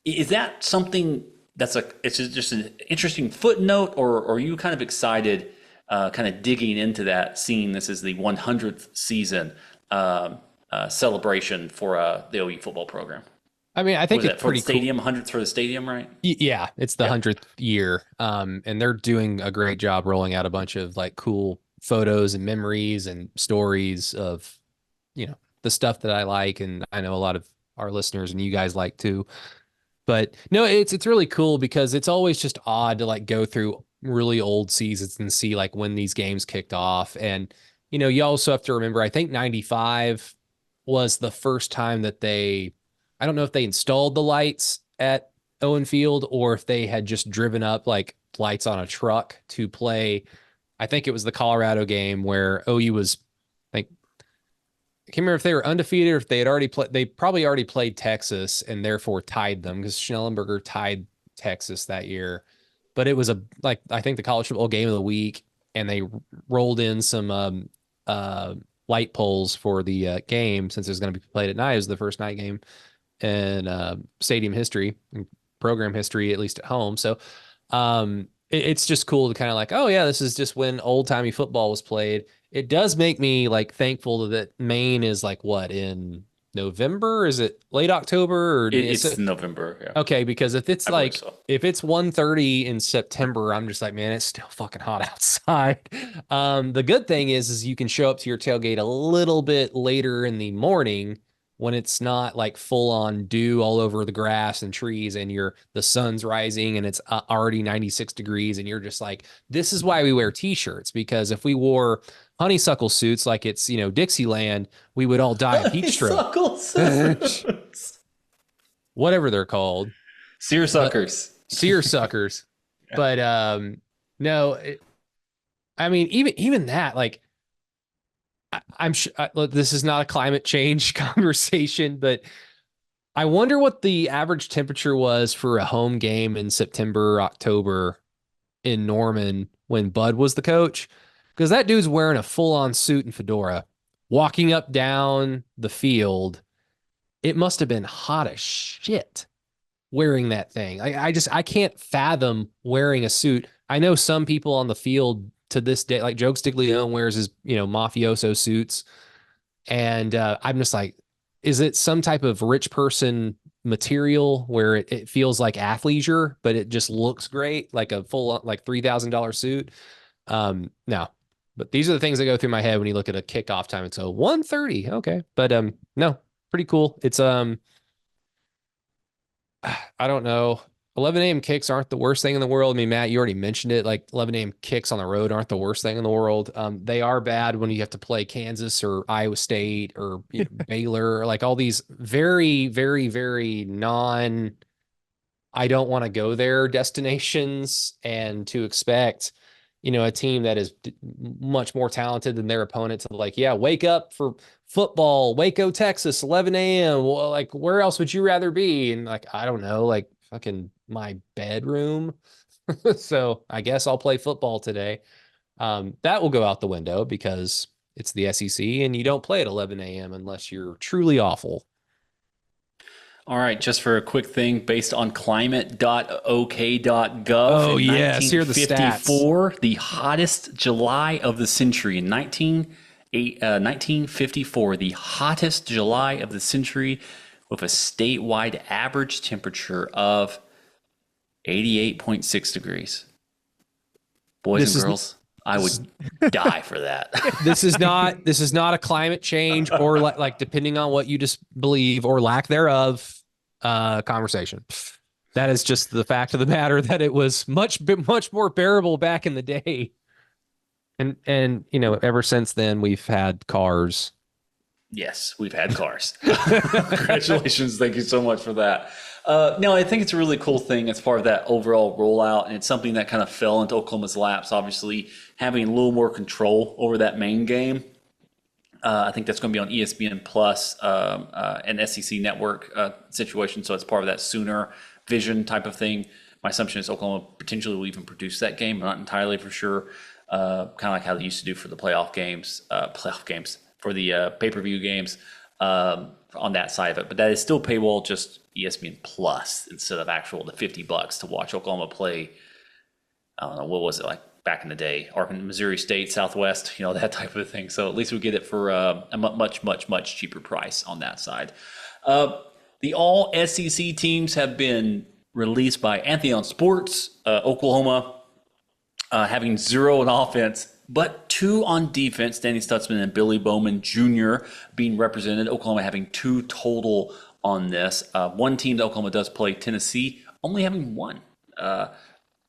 Is that something it's just an interesting footnote, or are you kind of excited, kind of digging into that, seeing this is the 100th season celebration for the OU football program? I mean, I think Was it's that for the pretty cool. stadium, 100th for the stadium, right? Yeah, it's the 100th year. And they're doing a great job rolling out a bunch of like cool photos and memories and stories of, the stuff that I like. And I know a lot of our listeners and you guys like too. But no, it's really cool because it's always just odd to like go through really old seasons and see like when these games kicked off. And, you also have to remember, I think 95 was the first time that I don't know if they installed the lights at Owen Field or if they had just driven up like lights on a truck to play. I think it was the Colorado game where OU was, like, I can't remember if they were undefeated or if they had already played. They probably already played Texas and therefore tied them because Schnellenberger tied Texas that year. But it was I think the college football game of the week, and they rolled in some light poles for the game since it was going to be played at night. It was the first night game in stadium history, program history, at least at home. So it's just cool to kind of like, oh yeah, this is just when old timey football was played. It does make me like thankful that Maine is like what, in November? Is it late October or It's November? Yeah. Okay, because if it's believe so. if it's 1:30 in September, I'm just like, man, it's still fucking hot outside. The good thing is you can show up to your tailgate a little bit later in the morning when it's not like full on dew all over the grass and trees and the sun's rising and it's already 96 degrees and you're just like, this is why we wear t-shirts, because if we wore honeysuckle suits like it's, Dixieland, we would all die of heat stroke. Whatever they're called. Seersuckers. Seersuckers. Yeah. But no, I mean, even that, like, I'm sure this is not a climate change conversation, but I wonder what the average temperature was for a home game in September, October in Norman when Bud was the coach. Because that dude's wearing a full-on suit and fedora, walking up down the field. It must have been hot as shit wearing that thing. I can't fathom wearing a suit. I know some people on the field to this day, like Joe Stiglione wears his, mafioso suits. And I'm just like, is it some type of rich person material where it feels like athleisure, but it just looks great, like a full, like $3,000 suit? No, but these are the things that go through my head when you look at a kickoff time. It's 1:30. Okay. But no, pretty cool. It's I don't know. 11 a.m. kicks aren't the worst thing in the world. I mean, Matt, you already mentioned it. Like 11 a.m. kicks on the road aren't the worst thing in the world. They are bad when you have to play Kansas or Iowa State or Baylor, or like all these very, very, very I don't want to go there destinations, and to expect, a team that is much more talented than their opponent to like, yeah, wake up for football, Waco, Texas, 11 a.m. Well, like, where else would you rather be? And like, I don't know, like fucking my bedroom. So I guess I'll play football today. That will go out the window because it's the SEC and you don't play at 11 a.m. unless you're truly awful. All right, just for a quick thing, based on climate.ok.gov. Oh, yes, here are the stats. The hottest July of the century. In 1954, the hottest July of the century, with a statewide average temperature of 88.6 degrees. Boys and girls, I would die for that. This is not a climate change or like depending on what you just believe or lack thereof conversation. That is just the fact of the matter that it was much more bearable back in the day. And ever since then we've had cars. Yes, we've had cars. Congratulations. Thank you so much for that. No, I think it's a really cool thing as part of that overall rollout, and it's something that kind of fell into Oklahoma's laps, obviously, having a little more control over that main game. I think that's going to be on ESPN Plus and SEC Network situation, so it's part of that Sooner vision type of thing. My assumption is Oklahoma potentially will even produce that game. I'm not entirely for sure. Kind of like how they used to do for the playoff games, for the pay-per-view games on that side of it. But that is still paywall, just ESPN Plus instead of the $50 to watch Oklahoma play. I don't know, what was it like back in the day? Arkansas, Missouri State, Southwest, that type of thing. So at least we get it for a much cheaper price on that side. The all SEC teams have been released by Anthony Sports. Oklahoma having 0 on offense, but 2 on defense. Danny Stutzman and Billy Bowman Jr. being represented. Oklahoma having 2 total on this. One team that Oklahoma does play, Tennessee, only having 1.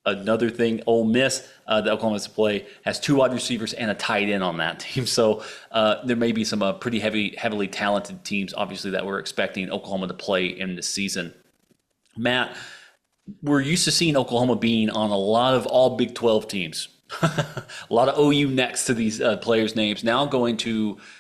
Another thing, Ole Miss that Oklahoma has to play has 2 wide receivers and a tight end on that team. So there may be some pretty heavily talented teams, obviously, that we're expecting Oklahoma to play in this season. Matt, we're used to seeing Oklahoma being on a lot of all Big 12 teams. A lot of OU next to these players' names. Now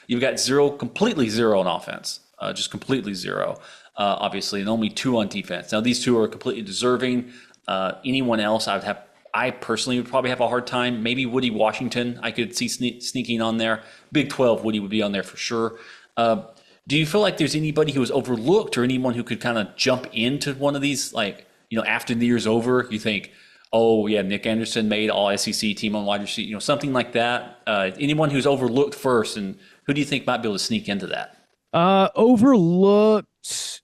you've got completely 0 on offense, just completely 0, obviously, and only 2 on defense. Now these 2 are completely deserving. Anyone else, I personally would probably have a hard time. Maybe Woody Washington, I could see sneaking on there. Big 12, Woody would be on there for sure. Do you feel like there's anybody who was overlooked or anyone who could kind of jump into one of these, after the year's over, you think, oh yeah, Nick Anderson made all SEC team on wide receiver, something like that? Anyone who's overlooked first, and who do you think might be able to sneak into that? Overlooked.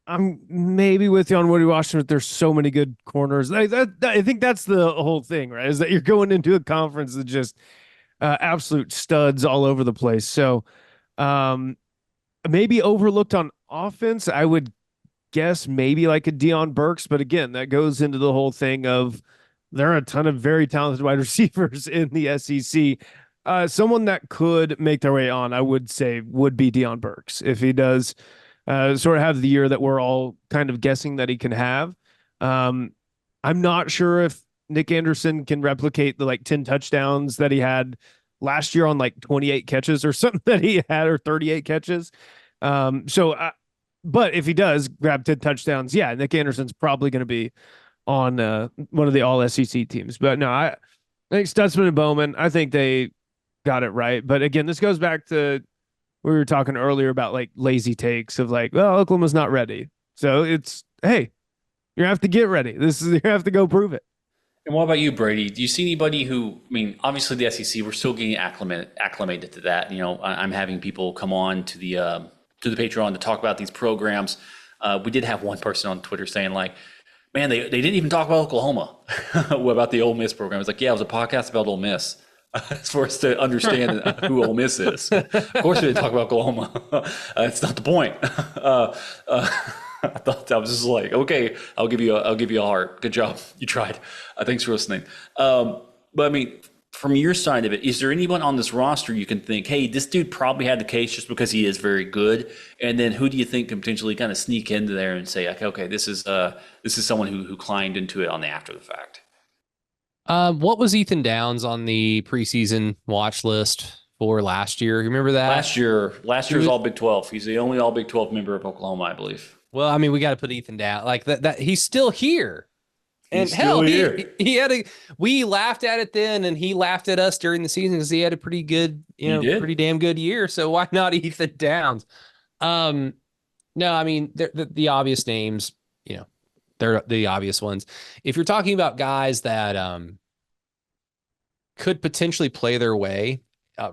I'm maybe with you on Woody Washington. There's so many good corners. I think that's the whole thing, right? Is that you're going into a conference that just absolute studs all over the place. So maybe overlooked on offense. I would guess maybe like a Deion Burks, but again, that goes into the whole thing of there are a ton of very talented wide receivers in the SEC. Someone that could make their way on, I would say, would be Deion Burks if he does sort of have the year that we're all kind of guessing that he can have. I'm not sure if Nick Anderson can replicate the 10 touchdowns that he had last year on 28 catches or something that he had, or 38 catches. But if he does grab 10 touchdowns, yeah, Nick Anderson's probably going to be on one of the all SEC teams. But no, I think Stutzman and Bowman, I think they got it right. But again, this goes back to, we were talking earlier about lazy takes of well, Oklahoma's not ready. So it's, hey, you have to get ready. You have to go prove it. And what about you, Brady? Do you see anybody who, obviously the SEC, we're still getting acclimated to that. I'm having people come on to the Patreon to talk about these programs. We did have one person on Twitter saying man, they didn't even talk about Oklahoma. What about the Ole Miss program? It's yeah, it was a podcast about Ole Miss. It's for us to understand who Ole Miss is. Of course, we didn't talk about Oklahoma. It's not the point. I thought I was just okay, I'll give you a heart. Good job, you tried. Thanks for listening. But from your side of it, is there anyone on this roster you can think, hey, this dude probably had the case just because he is very good? And then who do you think can potentially kind of sneak into there and say, okay, this is someone who climbed into it on the after the fact? What was Ethan Downs on the preseason watch list for last year? You remember that? Last year was all Big 12. He's the only all Big 12 member of Oklahoma, I believe. Well, we got to put Ethan down that. He's still here. And he's hell, he had we laughed at it then, and he laughed at us during the season because he had a pretty good, pretty damn good year. So why not Ethan Downs? No, the obvious names, they're the obvious ones. If you're talking about guys that could potentially play their way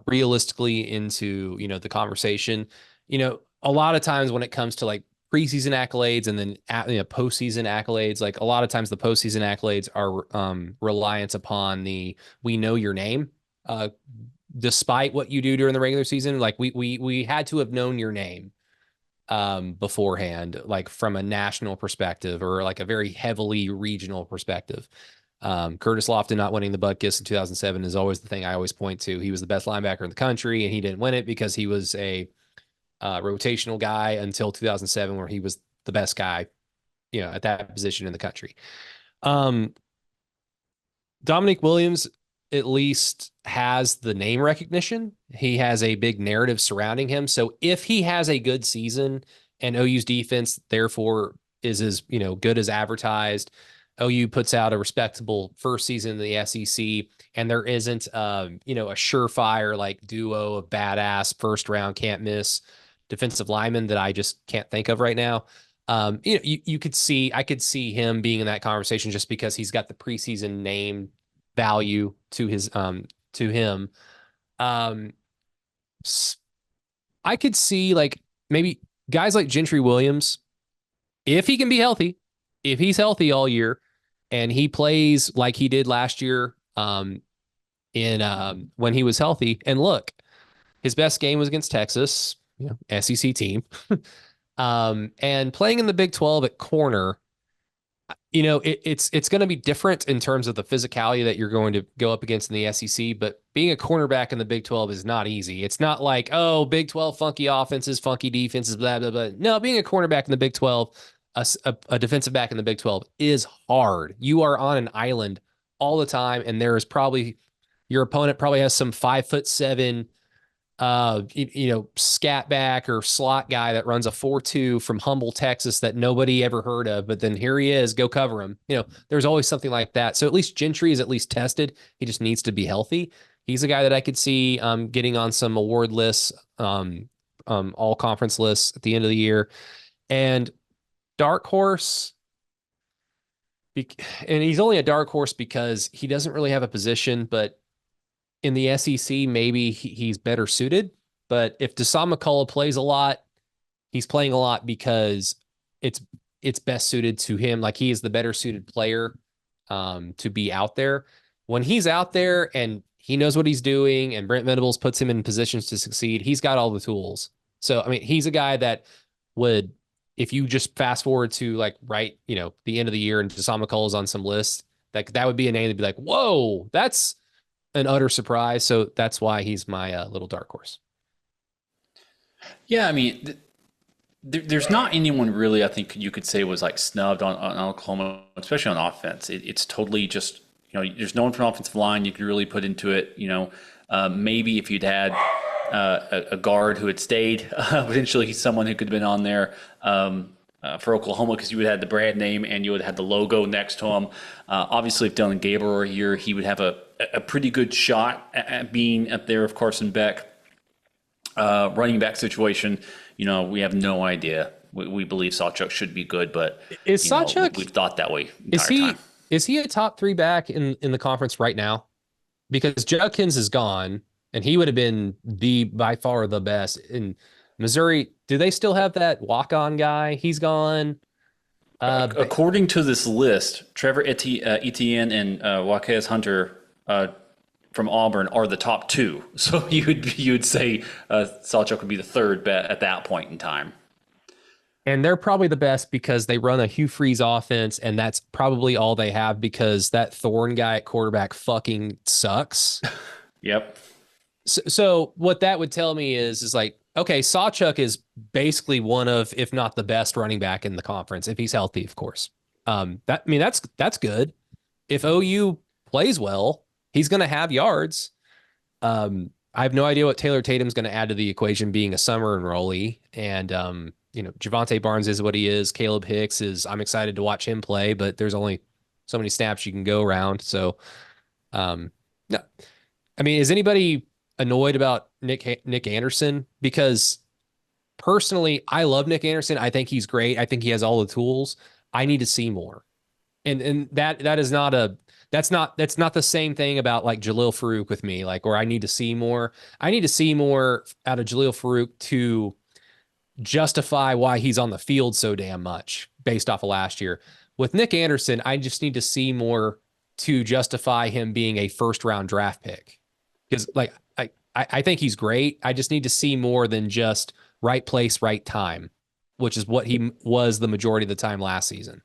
realistically into, the conversation, a lot of times when it comes to preseason accolades and then postseason accolades, a lot of times the postseason accolades are reliant upon we know your name, despite what you do during the regular season. We had to have known your name beforehand, from a national perspective or a very heavily regional perspective. Curtis Lofton not winning the Butkus in 2007 is always the thing I always point to. He was the best linebacker in the country, and he didn't win it because he was a rotational guy until 2007, where he was the best guy, at that position in the country. Dominic Williams at least has the name recognition. He has a big narrative surrounding him. So if he has a good season and OU's defense, therefore, is as good as advertised, OU puts out a respectable first season in the SEC, and there isn't a surefire duo of badass first round can't miss defensive linemen that I just can't think of right now. You could see, I could see him being in that conversation just because he's got the preseason name value to him. Um, I could see like maybe guys like Gentry Williams, if he can be healthy, if he's healthy all year and he plays like he did last year, when he was healthy. And look, his best game was against Texas, SEC team. And playing in the Big 12 at corner, it's going to be different in terms of the physicality that you're going to go up against in the SEC, but being a cornerback in the Big 12 is not easy. It's not like, oh, Big 12 funky offenses, funky defenses, blah, blah, blah. No, being a cornerback in the Big 12, a defensive back in the Big 12 is hard. You are on an island all the time, and there is probably, your opponent probably has some 5'7", scat back or slot guy that runs a 4.2 from Humble, Texas that nobody ever heard of, but then here he is, go cover him. There's always something like that. So at least Gentry is at least tested. He just needs to be healthy. He's a guy that I could see getting on some award lists, all conference lists at the end of the year. And dark horse, and he's only a dark horse because he doesn't really have a position, but in the SEC, maybe he's better suited. But if Deshaun McCullough plays a lot, he's playing a lot because it's best suited to him. Like, he is the better suited player to be out there. When he's out there and he knows what he's doing and Brent Venables puts him in positions to succeed, he's got all the tools. So, I mean, he's a guy that would, if you just fast forward to the end of the year and Deshaun McCullough's on some list, that would be a name to be like, whoa, that's an utter surprise. So that's why he's my little dark horse. Yeah, I mean, there's not anyone really I think you could say was like snubbed on Oklahoma, especially on offense. It's totally just, there's no one from offensive line you could really put into it. Maybe if you'd had a guard who had stayed, potentially someone who could have been on there for Oklahoma, because you would have had the brand name and you would have had the logo next to him. Obviously, if Dylan Gabriel were here, he would have a pretty good shot at being up there. Of Carson Beck, running back situation, we have no idea. We believe Sawchuk should be good, but is Sawchuk? We've thought that way the entire time. Is he a top 3 back in the conference right now? Because Judkins is gone, and he would have been by far the best in Missouri. Do they still have that walk-on guy? He's gone. According to this list, Trevor Etienne and Waquez Hunter from Auburn are the top 2. So you would say Sawchuk would be the 3rd bet at that point in time. And they're probably the best because they run a Hugh Freeze offense, and that's probably all they have because that Thorne guy at quarterback fucking sucks. Yep. So what that would tell me is like, okay, Sawchuk is basically one of, if not the best running back in the conference, if he's healthy, of course. That's good. If OU plays well, he's going to have yards. I have no idea what Taylor Tatum's going to add to the equation being a summer enrollee. And, Javonte Barnes is what he is. Caleb Hicks I'm excited to watch him play, but there's only so many snaps you can go around. So, no. I mean, is anybody annoyed about Nick Anderson? Because personally, I love Nick Anderson. I think he's great. I think he has all the tools. I need to see more. And that is not that's not the same thing about like Jalil Farouk with me, like, where I need to see more. I need to see more out of Jalil Farouk to justify why he's on the field so damn much based off of last year. With Nick Anderson, I just need to see more to justify him being a 1st-round draft pick. Because like I think he's great. I just need to see more than just right place, right time, which is what he was the majority of the time last season.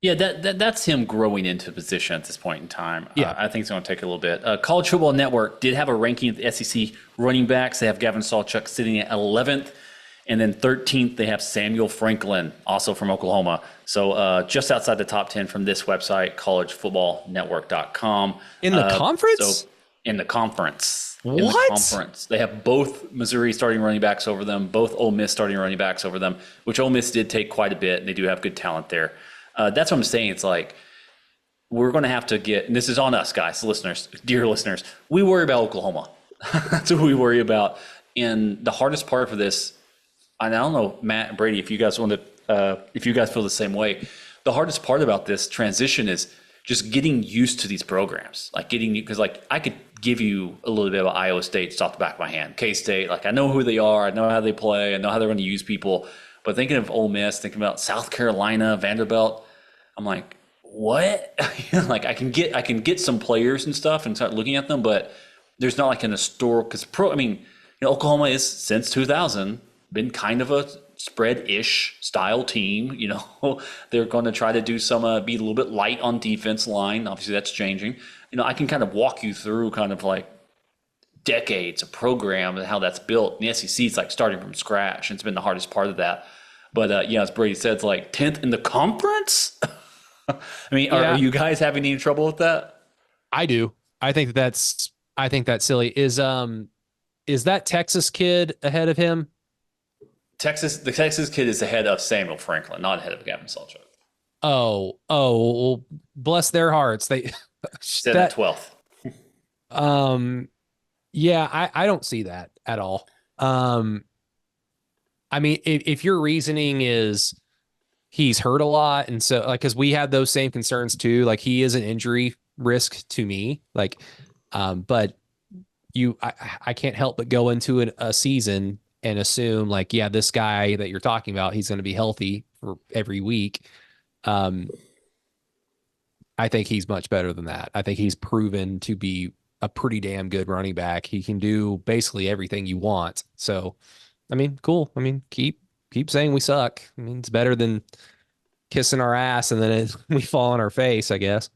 Yeah, that's him growing into position at this point in time. Yeah. I think it's going to take a little bit. College Football Network did have a ranking of the SEC running backs. They have Gavin Sawchuk sitting at 11th. And then 13th, they have Samuel Franklin, also from Oklahoma. So just outside the top 10 from this website, collegefootballnetwork.com. In the conference? So in the conference. What? In the conference. They have both Missouri starting running backs over them, both Ole Miss starting running backs over them, which Ole Miss did take quite a bit, and they do have good talent there. That's what I'm saying. It's like, we're going to have to get, and this is on us, guys, listeners, dear listeners, we worry about Oklahoma. That's what we worry about. And the hardest part for this, and I don't know, Matt and Brady, if you guys want to if you guys feel the same way. The hardest part about this transition is just getting used to these programs, like because like I could give you a little bit about Iowa State just off the back of my hand, K-State, like I know who they are, I know how they play, I know how they're going to use people. But thinking of Ole Miss, thinking about South Carolina, Vanderbilt, I'm like, what? Like I can get some players and stuff and start looking at them, but there's not like an historical, because Oklahoma is since 2000 been kind of a spread-ish style team. They're going to try to do some be a little bit light on defense line. Obviously that's changing. I can kind of walk you through kind of like decades of program and how that's built. And the SEC is like starting from scratch, and it's been the hardest part of that. But as Brady said, it's like 10th in the conference. Are you guys having any trouble with that? I do. I think that's silly. Is that Texas kid ahead of him? The Texas kid is ahead of Samuel Franklin, not ahead of Gavin Sawchuk. Oh, well, bless their hearts. They said that 12th. Yeah, I don't see that at all. If your reasoning is he's hurt a lot, and so like, because we had those same concerns too, like he is an injury risk to me, like, but I can't help but go into a season and assume like, yeah, this guy that you're talking about, he's going to be healthy for every week. I think he's much better than that. I think he's proven to be a pretty damn good running back. He can do basically everything you want. So, cool. Keep saying we suck. It's better than kissing our ass and then we fall on our face, I guess.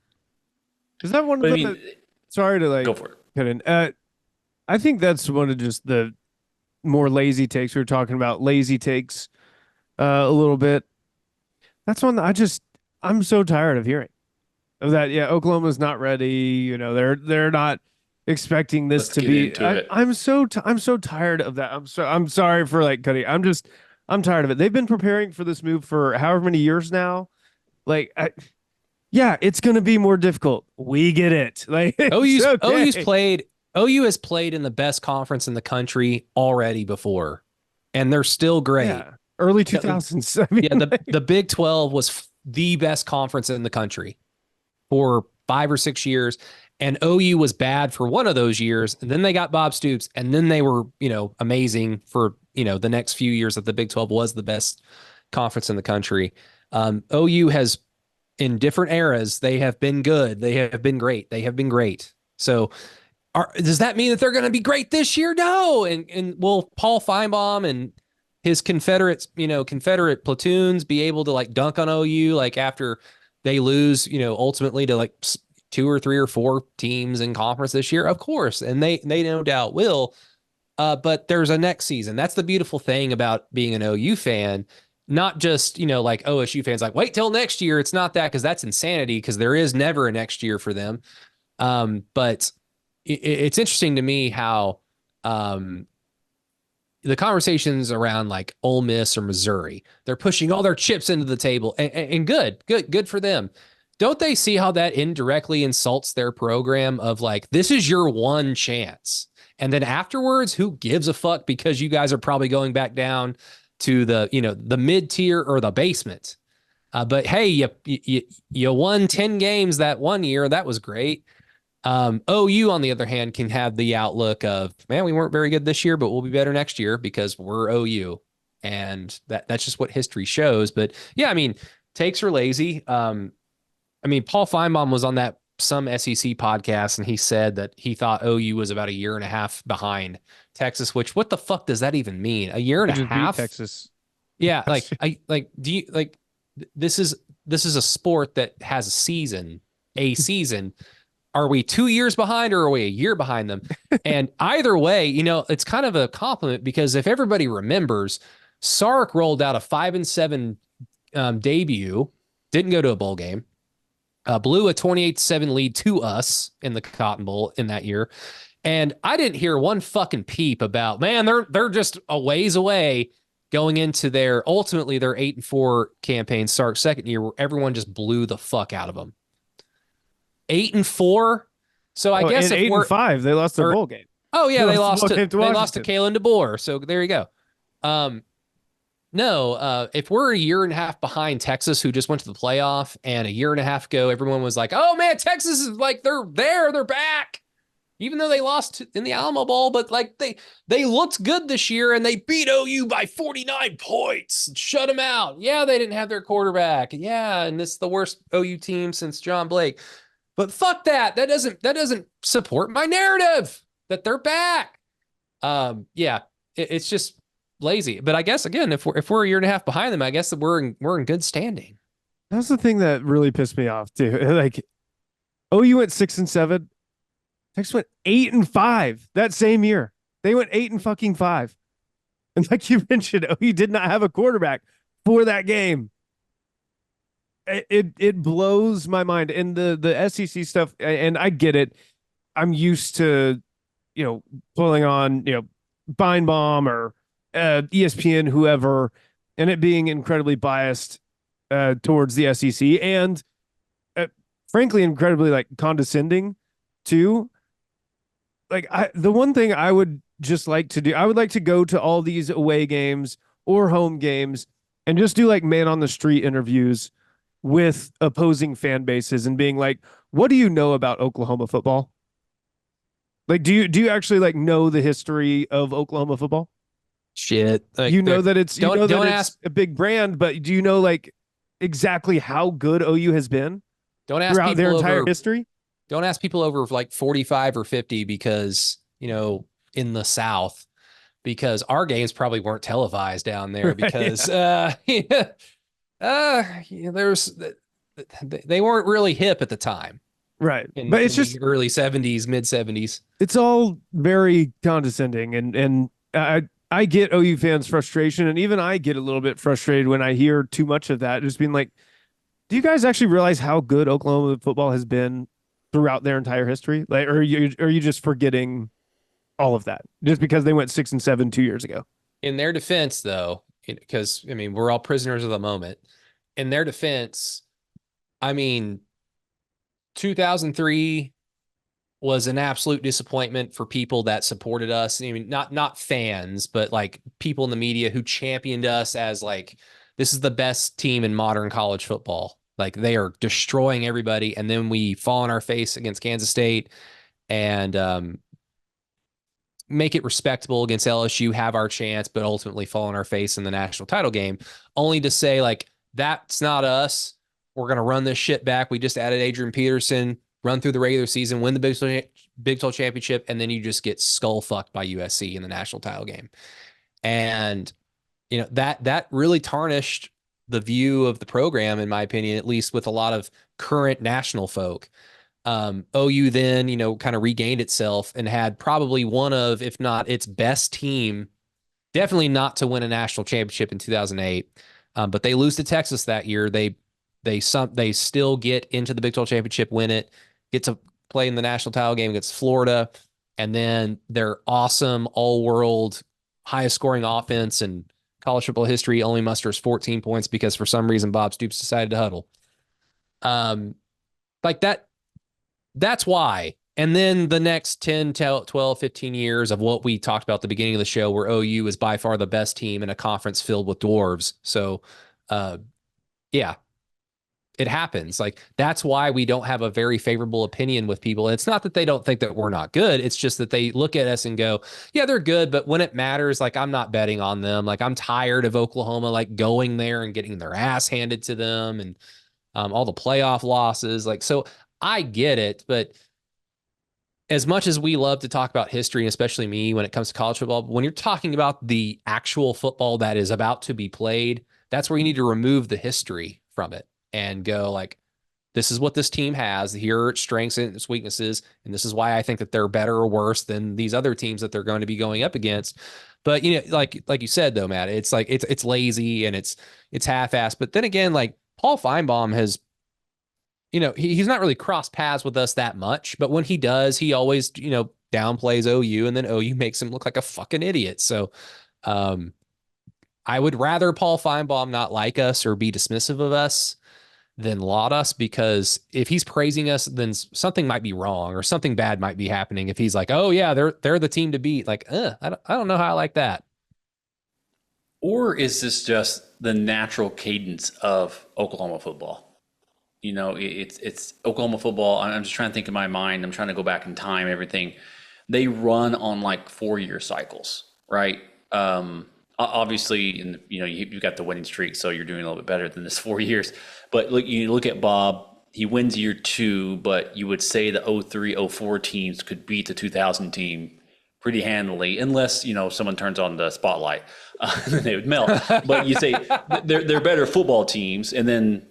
Is that one of the? Sorry to go for it. Cut in. I think that's one of just the more lazy takes. We were talking about lazy takes a little bit. That's one that I'm so tired of hearing of that. Yeah, Oklahoma's not ready. They're not expecting this to be. I'm so tired of that. I'm sorry for like cutting. I'm tired of it. They've been preparing for this move for however many years now. Like, it's going to be more difficult. We get it. Like OU has played in the best conference in the country already before, and they're still great. Yeah. Early 2000s. The Big 12 was the best conference in the country for 5 or 6 years, and OU was bad for one of those years, and then they got Bob Stoops, and then they were, amazing for, the next few years that the Big 12 was the best conference in the country. OU has, in different eras, they have been good. They have been great. So does that mean that they're going to be great this year? No. And will Paul Feinbaum and his Confederate platoons be able to like dunk on OU like after they lose, ultimately to like 2 or 3 or 4 teams in conference this year? Of course. And they no doubt will. But there's a next season. That's the beautiful thing about being an OU fan. Not just, like OSU fans like, wait till next year. It's not that, because that's insanity, because there is never a next year for them. But it's interesting to me how the conversations around like Ole Miss or Missouri, they're pushing all their chips into the table, and good for them. Don't they see how that indirectly insults their program of like, this is your one chance. And then afterwards, who gives a fuck, because you guys are probably going back down to the mid tier or the basement. But hey, you won 10 games that one year. That was great. OU, on the other hand, can have the outlook of, man, we weren't very good this year, but we'll be better next year because we're OU. And that's just what history shows. But yeah, takes are lazy. Paul Feinbaum was on that some SEC podcast, and he said that he thought OU was about a year and a half behind Texas, which what the fuck does that even mean? A year and a half? Texas. Yeah. This is a sport that has a season. Are we 2 years behind, or are we a year behind them? And either way, it's kind of a compliment, because if everybody remembers, Sark rolled out a 5-7 debut, didn't go to a bowl game, blew a 28-7 lead to us in the Cotton Bowl in that year. And I didn't hear one fucking peep about, man, they're just a ways away going into their 8-4 campaign, Sark's second year, where everyone just blew the fuck out of them. 8-4. So I guess if 8-5, they lost their bowl game. Oh yeah, they lost to Kalen DeBoer. So there you go. No, if we're a year and a half behind Texas, who just went to the playoff, and a year and a half ago, everyone was like, oh man, Texas is like, they're back. Even though they lost in the Alamo Bowl, but like they looked good this year and they beat OU by 49 points, shut them out. Yeah, they didn't have their quarterback. Yeah, and this is the worst OU team since John Blake. But fuck that. That doesn't support my narrative that they're back. Yeah, it's just lazy. But I guess again, if we're a year and a half behind them, I guess that we're in good standing. That's the thing that really pissed me off too. Like, OU went 6-7. Texas went 8-5 that same year. They went 8-5. And like you mentioned, OU did not have a quarterback for that game. It blows my mind. And the SEC stuff, and I get it. I'm used to, pulling on, Feinbaum or ESPN, whoever, and it being incredibly biased towards the SEC and frankly, incredibly like condescending too. Like the one thing I would just like to do, I would like to go to all these away games or home games and just do like man on the street interviews with opposing fan bases and being like, what do you know about Oklahoma football? Like, do you actually like know the history of Oklahoma football? Shit. Like, That it's ask a big brand, but do you know like exactly how good OU has been throughout their entire history? Don't ask people over like 45 or 50 because, in the South, because our games probably weren't televised down there because they weren't really hip at the time. Right. But it's just early 70s, mid 70s. It's all very condescending and I get OU fans' frustration, and even I get a little bit frustrated when I hear too much of that. Just being like, do you guys actually realize how good Oklahoma football has been throughout their entire history? Like, or are you just forgetting all of that just because they went 6-7 2 years ago? In their defense, though, because we're all prisoners of the moment. In their defense, 2003 was an absolute disappointment for people that supported us. Not fans, but like people in the media who championed us as like, this is the best team in modern college football. Like they are destroying everybody. And then we fall on our face against Kansas State and make it respectable against LSU, have our chance, but ultimately fall on our face in the national title game, only to say like, that's not us. We're going to run this shit back. We just added Adrian Peterson, run through the regular season, win the Big 12 championship, and then you just get skull fucked by USC in the national title game. And, that really tarnished the view of the program, in my opinion, at least with a lot of current national folk. OU then, kind of regained itself and had probably one of, if not its best team, definitely not to win a national championship in 2008. But they lose to Texas that year. They still get into the Big 12 championship, win it, get to play in the national title game against Florida, and then their awesome all-world highest scoring offense in college football history only musters 14 points because for some reason Bob Stoops decided to huddle. Like that's why. And then the next 10, 12, 15 years of what we talked about at the beginning of the show, where OU is by far the best team in a conference filled with dwarves. So, yeah. It happens. Like that's why we don't have a very favorable opinion with people. It's not that they don't think that we're not good. It's just that they look at us and go, yeah, they're good. But when it matters, like I'm not betting on them. Like I'm tired of Oklahoma, like going there and getting their ass handed to them and all the playoff losses. Like, so I get it. But as much as we love to talk about history, and especially me when it comes to college football, when you're talking about the actual football that is about to be played, that's where you need to remove the history from it. And go like, this is what this team has. Here are its strengths and its weaknesses. And this is why I think that they're better or worse than these other teams that they're going to be going up against. But, like you said, though, Matt, it's like, it's lazy and it's half-assed. But then again, like Paul Feinbaum has, he's not really crossed paths with us that much. But when he does, he always, downplays OU, and then OU makes him look like a fucking idiot. So, I would rather Paul Feinbaum not like us or be dismissive of us than laud us, because if he's praising us, then something might be wrong or something bad might be happening. If he's like, oh yeah, they're the team to beat, like, I don't know how I like that. Or is this just the natural cadence of Oklahoma football? You know, it's Oklahoma football. I'm just trying to think in my mind. I'm trying to go back in time, everything. They run on like 4-year cycles, right? Obviously, you've got the winning streak, so you're doing a little bit better than this 4 years. But look, you look at Bob, he wins year 2, but you would say the 03, 04 teams could beat the 2000 team pretty handily, unless, someone turns on the spotlight, then they would melt. But you say they're better football teams, and then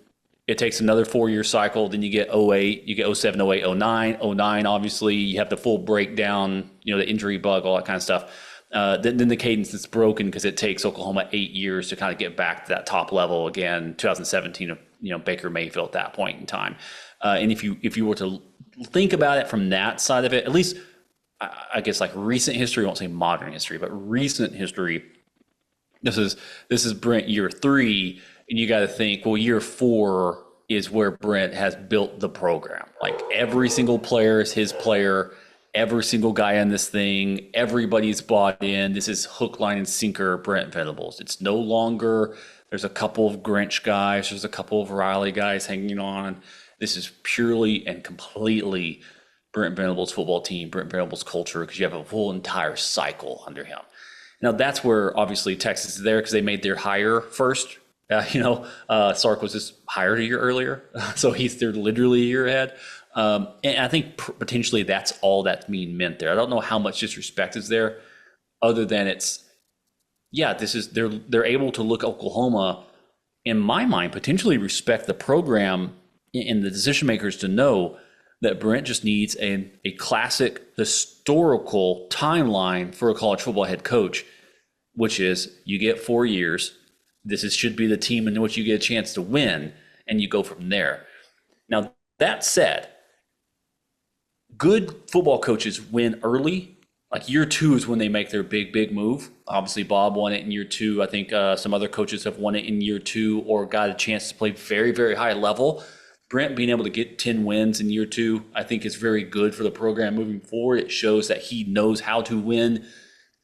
it takes another 4-year cycle. Then you get 08, you get 07, 08, 09. 09, obviously, you have the full breakdown, the injury bug, all that kind of stuff. Then the cadence is broken because it takes Oklahoma 8 years to kind of get back to that top level again. 2017 of Baker Mayfield at that point in time. And if you were to think about it from that side of it, at least I guess like recent history, I won't say modern history, but recent history. This is Brent year 3, and you got to think, well, year 4 is where Brent has built the program. Like every single player is his player. Every single guy on this thing, everybody's bought in. This is hook, line, and sinker Brent Venables. It's no longer, there's a couple of Grinch guys, there's a couple of Riley guys hanging on. This is purely and completely Brent Venables' football team, Brent Venables' culture, because you have a whole entire cycle under him. Now, that's where obviously Texas is there because they made their hire first. Sark was just hired a year earlier, so they're literally a year ahead. And I think potentially that's all that's being meant there. I don't know how much disrespect is there, other than they're able to look Oklahoma, in my mind, potentially respect the program and the decision makers to know that Brent just needs a classic historical timeline for a college football head coach, which is you get 4 years. Should be the team in which you get a chance to win, and you go from there. Now, that said, good football coaches win early. Like year 2 is when they make their big move. Obviously, Bob won it in year 2. I think some other coaches have won it in year 2 or got a chance to play very, very high level. Brent being able to get 10 wins in year 2, I think is very good for the program moving forward. It shows that he knows how to win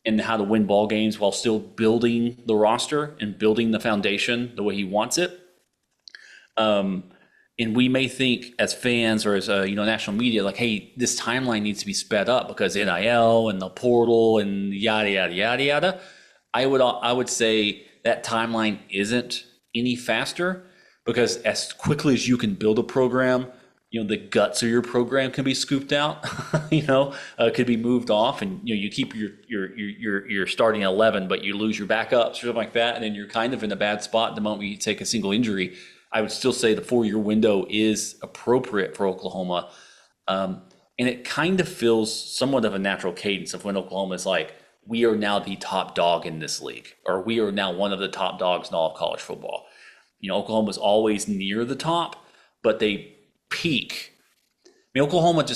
and how to win ball games while still building the roster and building the foundation the way he wants it. And we may think as fans or as national media, like, hey, this timeline needs to be sped up because NIL and the portal and yada yada yada yada. I would say that timeline isn't any faster because as quickly as you can build a program, the guts of your program can be scooped out. Could be moved off, and you keep your starting 11, but you lose your backups or something like that, and then you're kind of in a bad spot the moment you take a single injury. I would still say the 4-year window is appropriate for Oklahoma. And it kind of feels somewhat of a natural cadence of when Oklahoma is like, we are now the top dog in this league, or we are now one of the top dogs in all of college football. Oklahoma's always near the top, but they peak. I mean, Oklahoma's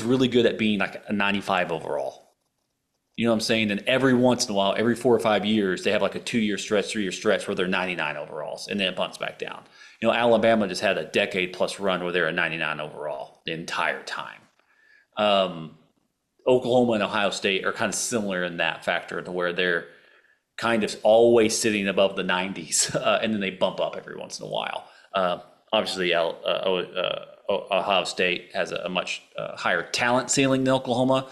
really good at being like a 95 overall. You know what I'm saying? And every once in a while, every 4 or 5 years, they have like a 2-year stretch, 3-year stretch where they're 99 overalls, and then it bumps back down. Alabama just had a decade-plus run where they're a 99 overall the entire time. Oklahoma and Ohio State are kind of similar in that factor to where they're kind of always sitting above the 90s, and then they bump up every once in a while. Obviously, Ohio State has a much higher talent ceiling than Oklahoma.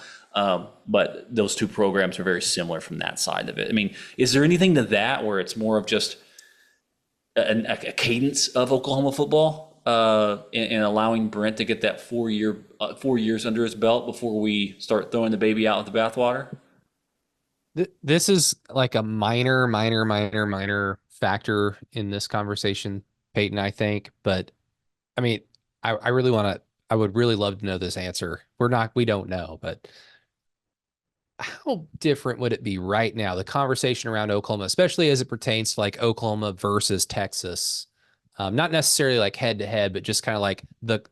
But those two programs are very similar from that side of it. I mean, is there anything to that where it's more of just a cadence of Oklahoma football and allowing Brent to get that 4 years under his belt before we start throwing the baby out with the bathwater? This is like a minor factor in this conversation, Peyton, I think. But I mean, I would really love to know this answer. We don't know, but how different would it be right now? The conversation around Oklahoma, especially as it pertains to like Oklahoma versus Texas, not necessarily like head to head, but just kind of like the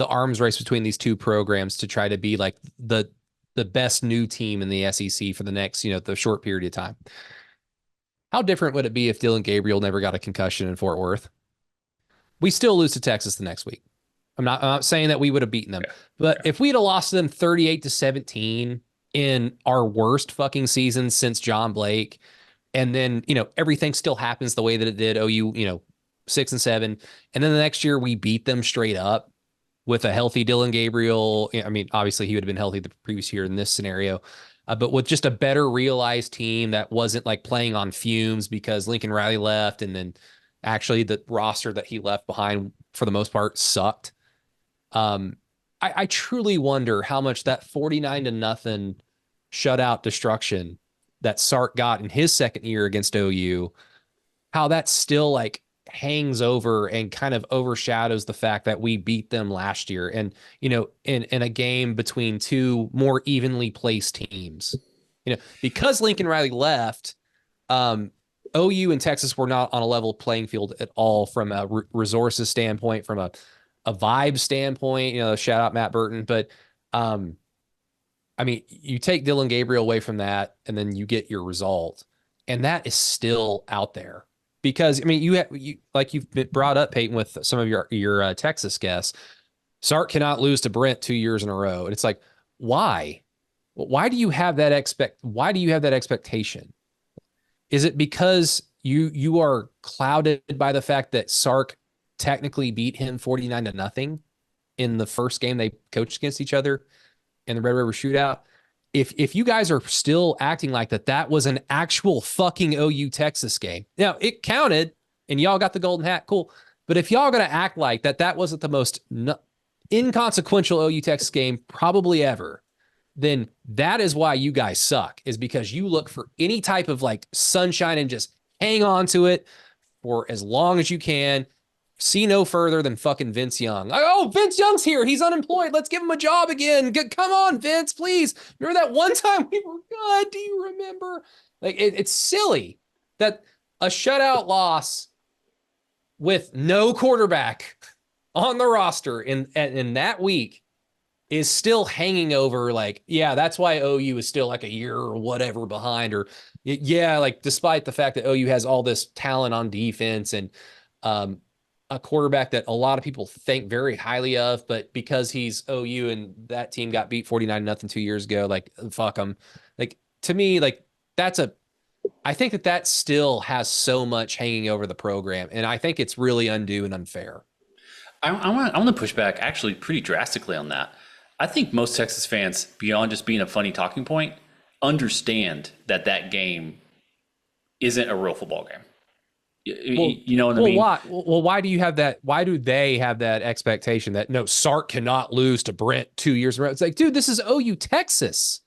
arms race between these two programs to try to be like the best new team in the SEC for the next, the short period of time. How different would it be if Dylan Gabriel never got a concussion in Fort Worth? We still lose to Texas the next week. I'm not saying that we would have beaten them, but if we'd have lost to them 38-17 in our worst fucking season since John Blake, And then, everything still happens the way that it did. OU, 6 and 7. And then the next year we beat them straight up with a healthy Dylan Gabriel. I mean, obviously he would have been healthy the previous year in this scenario, but with just a better realized team that wasn't like playing on fumes because Lincoln Riley left. And then actually the roster that he left behind for the most part sucked. I truly wonder how much that 49-0 shutout destruction that Sark got in his second year against OU, how that still like hangs over and kind of overshadows the fact that we beat them last year. And, in a game between two more evenly placed teams, because Lincoln Riley left, OU and Texas were not on a level playing field at all from a resources standpoint, from a vibe standpoint, shout out Matt Burton. But, I mean, you take Dylan Gabriel away from that and then you get your result, and that is still out there because, I mean, you like you've been brought up, Peyton, with some of your Texas guests. Sark cannot lose to Brent 2 years in a row. And it's like, why? Why do you have that expectation? Is it because you are clouded by the fact that Sark technically beat him 49-0 in the first game they coached against each other in the Red River Shootout? If you guys are still acting like that was an actual fucking OU Texas game. Now, it counted and y'all got the golden hat, cool. But if y'all going to act like that wasn't the most inconsequential OU Texas game probably ever, then that is why you guys suck, is because you look for any type of like sunshine and just hang on to it for as long as you can. See no further than fucking Vince Young. Oh, Vince Young's here. He's unemployed. Let's give him a job again. Come on, Vince, please. Remember that one time we were good? Do you remember? Like, it's silly that a shutout loss with no quarterback on the roster in that week is still hanging over. Like, yeah, that's why OU is still like a year or whatever behind. Or yeah, like despite the fact that OU has all this talent on defense and a quarterback that a lot of people think very highly of, but because he's OU and that team got beat 49-0 2 years ago, like, fuck them. Like, to me, like, I think that still has so much hanging over the program. And I think it's really undue and unfair. I want to push back actually pretty drastically on that. I think most Texas fans, beyond just being a funny talking point, understand that game isn't a real football game. Well, you know what I mean? Why do you have that? Why do they have that expectation that no, Sark cannot lose to Brent 2 years in a row? It's like, dude, this is OU Texas.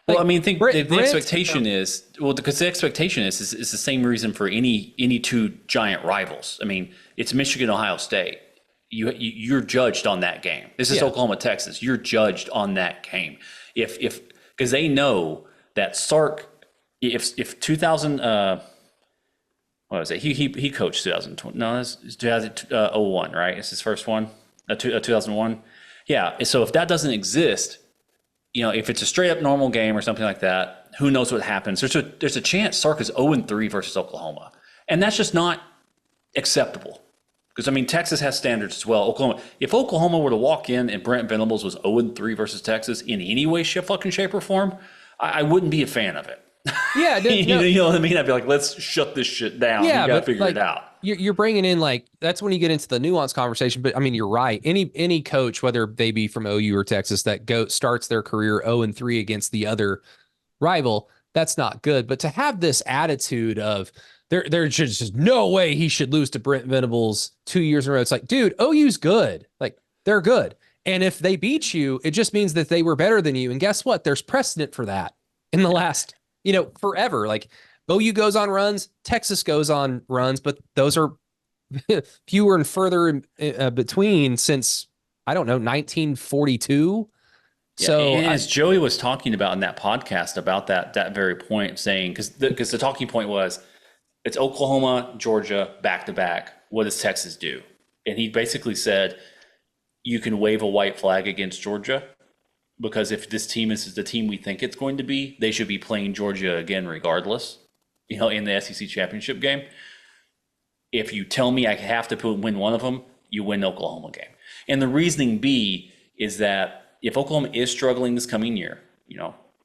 Like, well, I mean, the expectation is, well, because the expectation is the same reason for any two giant rivals. I mean, it's Michigan, Ohio State. You're judged on that game. This is Oklahoma, Texas. You're judged on that game. Because they know that Sark, if 2000. What was it? He coached 2020. No, it's 2001, right? It's his first one, 2001. Yeah. So if that doesn't exist, if it's a straight up normal game or something like that, who knows what happens? There's a chance Sark is 0-3 versus Oklahoma, and that's just not acceptable. Because I mean, Texas has standards as well. If Oklahoma were to walk in and Brent Venables was 0-3 versus Texas in any way, shape, or form, I wouldn't be a fan of it. Yeah, you know what I mean? I'd be like, let's shut this shit down. Yeah, you got to figure it out. You're bringing in, like, that's when you get into the nuanced conversation. But I mean, you're right. Any coach, whether they be from OU or Texas, that starts their career 0-3 against the other rival, that's not good. But to have this attitude of there's just no way he should lose to Brent Venables 2 years in a row. It's like, dude, OU's good. Like, they're good. And if they beat you, it just means that they were better than you. And guess what? There's precedent for that in the last forever. Like, OU goes on runs, Texas goes on runs, but those are fewer and further in between since, I don't know, 1942. Yeah, so and as Joey was talking about in that podcast about that very point, saying, because the talking point was, it's Oklahoma, Georgia, back-to-back. What does Texas do? And he basically said, you can wave a white flag against Georgia, because if this team is the team we think it's going to be, they should be playing Georgia again regardless, in the SEC championship game. If you tell me I have to win one of them, you win the Oklahoma game. And the reasoning B is that if Oklahoma is struggling this coming year,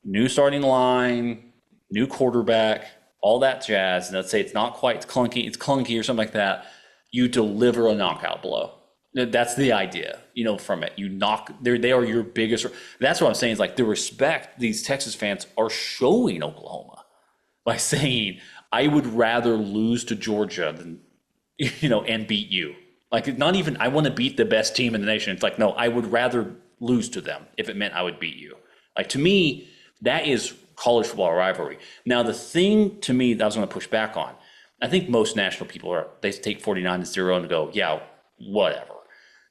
new starting line, new quarterback, all that jazz, and let's say it's not quite it's clunky or something like that, you deliver a knockout blow. That's the idea, from it. They are your biggest. That's what I'm saying is like the respect these Texas fans are showing Oklahoma by saying, I would rather lose to Georgia than, and beat you. Like, not even, I want to beat the best team in the nation. It's like, no, I would rather lose to them if it meant I would beat you. Like, to me, that is college football rivalry. Now, the thing to me that I was going to push back on, I think most national people they take 49-0 and go, yeah, whatever.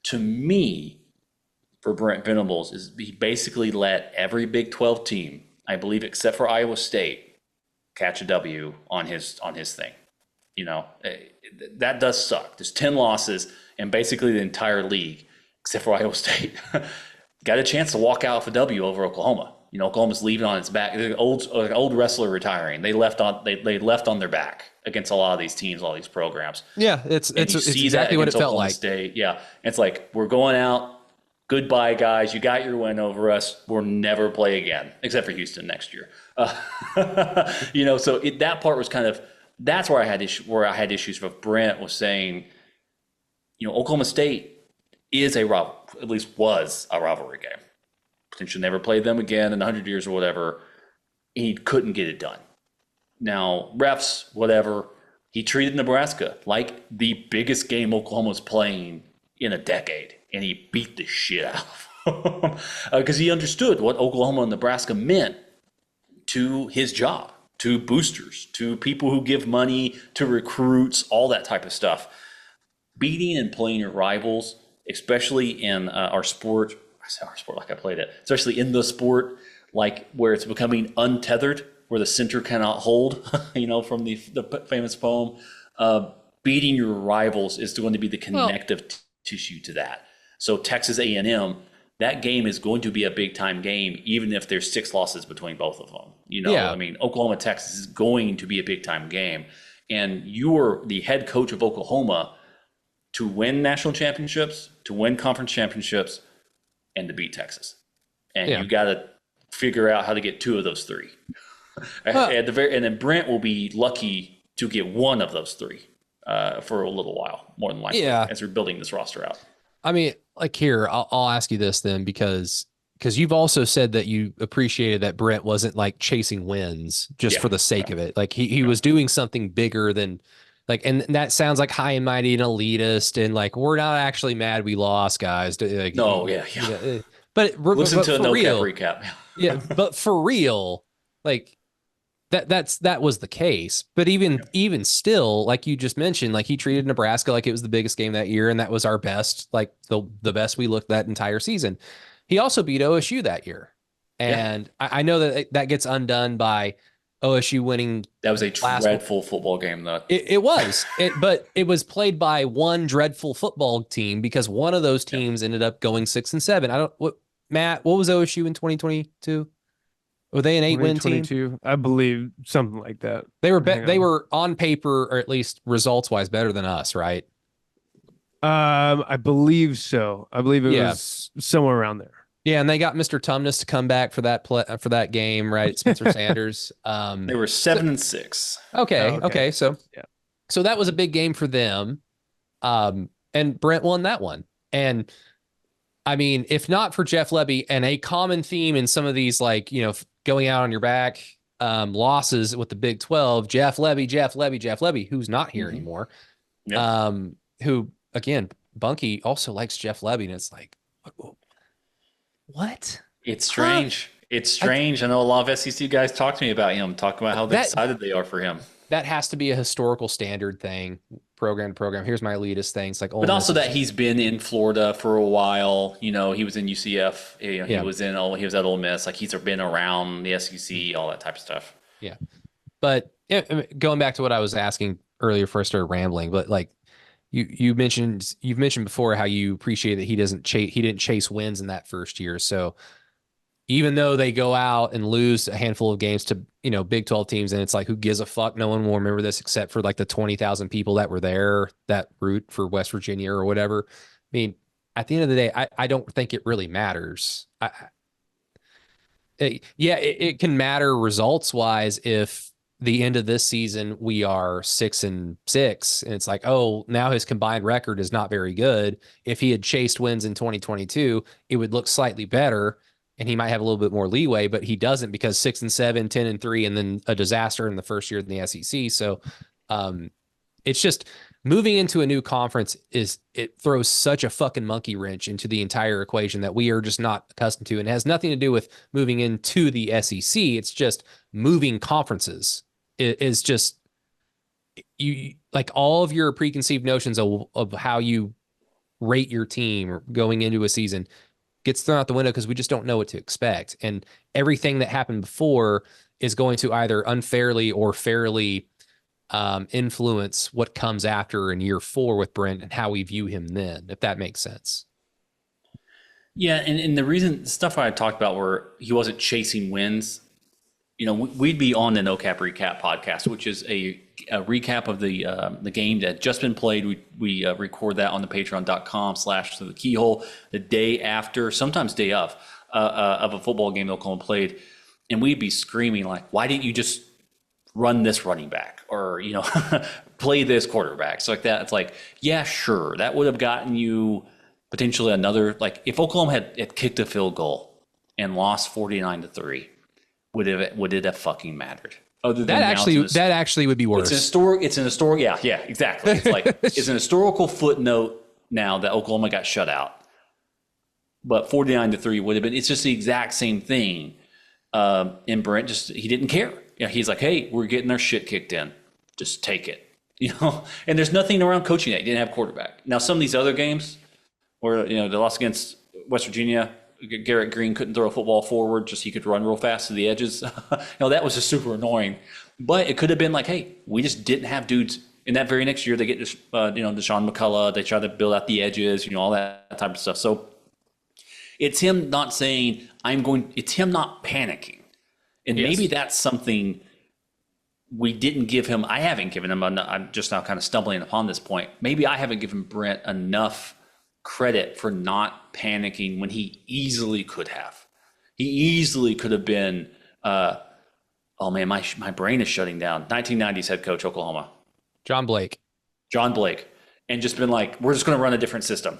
To me, for Brent Venables, is he basically let every Big 12 team, I believe, except for Iowa State, catch a W on his thing. That does suck. There's 10 losses, and basically the entire league, except for Iowa State, got a chance to walk out with a W over Oklahoma. Oklahoma's leaving on its back. An old wrestler retiring. They left on their back against a lot of these teams, all these programs. Yeah, it's exactly what it felt like. State. Yeah, it's like, we're going out. Goodbye, guys. You got your win over us. We'll never play again, except for Houston next year. So that part was kind of, that's where I had issues with Brent was saying, Oklahoma State is at least was a rivalry game. Potentially never play them again in 100 years or whatever. He couldn't get it done. Now, refs, whatever, he treated Nebraska like the biggest game Oklahoma was playing in a decade, and he beat the shit out of them because he understood what Oklahoma and Nebraska meant to his job, to boosters, to people who give money, to recruits, all that type of stuff. Beating and playing your rivals, especially in our sport, I say our sport like I played it, especially in the sport, like where it's becoming untethered, where the center cannot hold, from the famous poem, beating your rivals is going to be the connective tissue to that. So Texas A&M, that game is going to be a big time game, even if there's 6 losses between both of them. I mean, Oklahoma, Texas is going to be a big time game. And you're the head coach of Oklahoma to win national championships, to win conference championships, and to beat Texas. And you got to figure out how to get 2 of those 3. And then Brent will be lucky to get 1 of those 3 for a little while, more than likely, as we're building this roster out. I mean, like here, I'll ask you this then, because you've also said that you appreciated that Brent wasn't like chasing wins just for the sake of it. Like he was doing something bigger than and that sounds like high and mighty and elitist and like, we're not actually mad we lost, guys. Like, no, but listen to a no real, cap recap. Yeah, but for real, like that was the case. But even still, like you just mentioned, like he treated Nebraska like it was the biggest game that year, and that was our best, like the best we looked that entire season. He also beat OSU that year, and I know that gets undone by OSU winning. That was a dreadful football game, though. It was, but it was played by one dreadful football team because one of those teams ended up going 6-7. Matt, what was OSU in 2022? Were they an 8-win team? I believe something like that. They were on paper, or at least results wise, better than us, right? I believe so. I believe it was somewhere around there. Yeah, and they got Mr. Tumnus to come back for that game, right? Spencer Sanders. They were 7-6. Okay. So that was a big game for them. And Brent won that one. And I mean, if not for Jeff Lebby, and a common theme in some of these, like, going out on your back losses with the Big 12, Jeff Lebby, who's not here anymore. Who, again, Bunky also likes Jeff Lebby, and it's like, what? It's strange. It's strange. I know a lot of SEC guys talk to me about him, talk about how excited they are for him. That has to be a historical standard thing, program to program. Here's my elitist thing. It's like, but also that he's been in Florida for a while. He was in UCF. He was at Ole Miss. Like, he's been around the SEC, all that type of stuff. Yeah. But going back to what I was asking earlier before I started rambling, but like you've mentioned before how you appreciate that he didn't chase wins in that first year. So even though they go out and lose a handful of games to, Big 12 teams, and it's like, who gives a fuck? No one will remember this except for like the 20,000 people that were there that route for West Virginia or whatever. I mean, at the end of the day, I don't think it really matters. It can matter results wise if the end of this season, we are 6-6. And it's like, oh, now his combined record is not very good. If he had chased wins in 2022, it would look slightly better and he might have a little bit more leeway, but he doesn't because 6-7, 10-3, and then a disaster in the first year in the SEC. So it's just moving into a new conference it throws such a fucking monkey wrench into the entire equation that we are just not accustomed to. And it has nothing to do with moving into the SEC. It's just moving conferences. It is just you like all of your preconceived notions of how you rate your team going into a season gets thrown out the window because we just don't know what to expect. And everything that happened before is going to either unfairly or fairly influence what comes after in year 4 with Brent and how we view him then, if that makes sense. Yeah, and the reason stuff I talked about where he wasn't chasing wins, we'd be on the No Cap Recap podcast, which is a recap of the game that had just been played. We record that on the patreon.com/the Keyhole the day after, sometimes day of a football game that Oklahoma played, and we'd be screaming like, "Why didn't you just run this running back or play this quarterback?" So like that, it's like, yeah, sure, that would have gotten you potentially another, like if Oklahoma had kicked a field goal and lost 49-3. Would it have fucking mattered? Other than that actually would be worse. It's an historic. Yeah, exactly. It's like it's an historical footnote now that Oklahoma got shut out. But 49-3 would have been. It's just the exact same thing. And Brent he didn't care. He's like, hey, we're getting our shit kicked in. Just take it. And there's nothing around coaching that. He didn't have quarterback. Now some of these other games where they lost against West Virginia. Garrett Green couldn't throw a football forward, just he could run real fast to the edges. That was just super annoying. But it could have been like, hey, we just didn't have dudes. In that very next year, they get Deshaun McCullough. They try to build out the edges, all that type of stuff. So it's him not saying it's him not panicking. And yes. Maybe that's something we didn't give him. I haven't given him. I'm just now kind of stumbling upon this point. Maybe I haven't given Brent enough credit for not panicking when he easily could have. He easily could have been, oh man, my brain is shutting down. 1990s head coach, Oklahoma. John Blake. And just been like, we're just going to run a different system.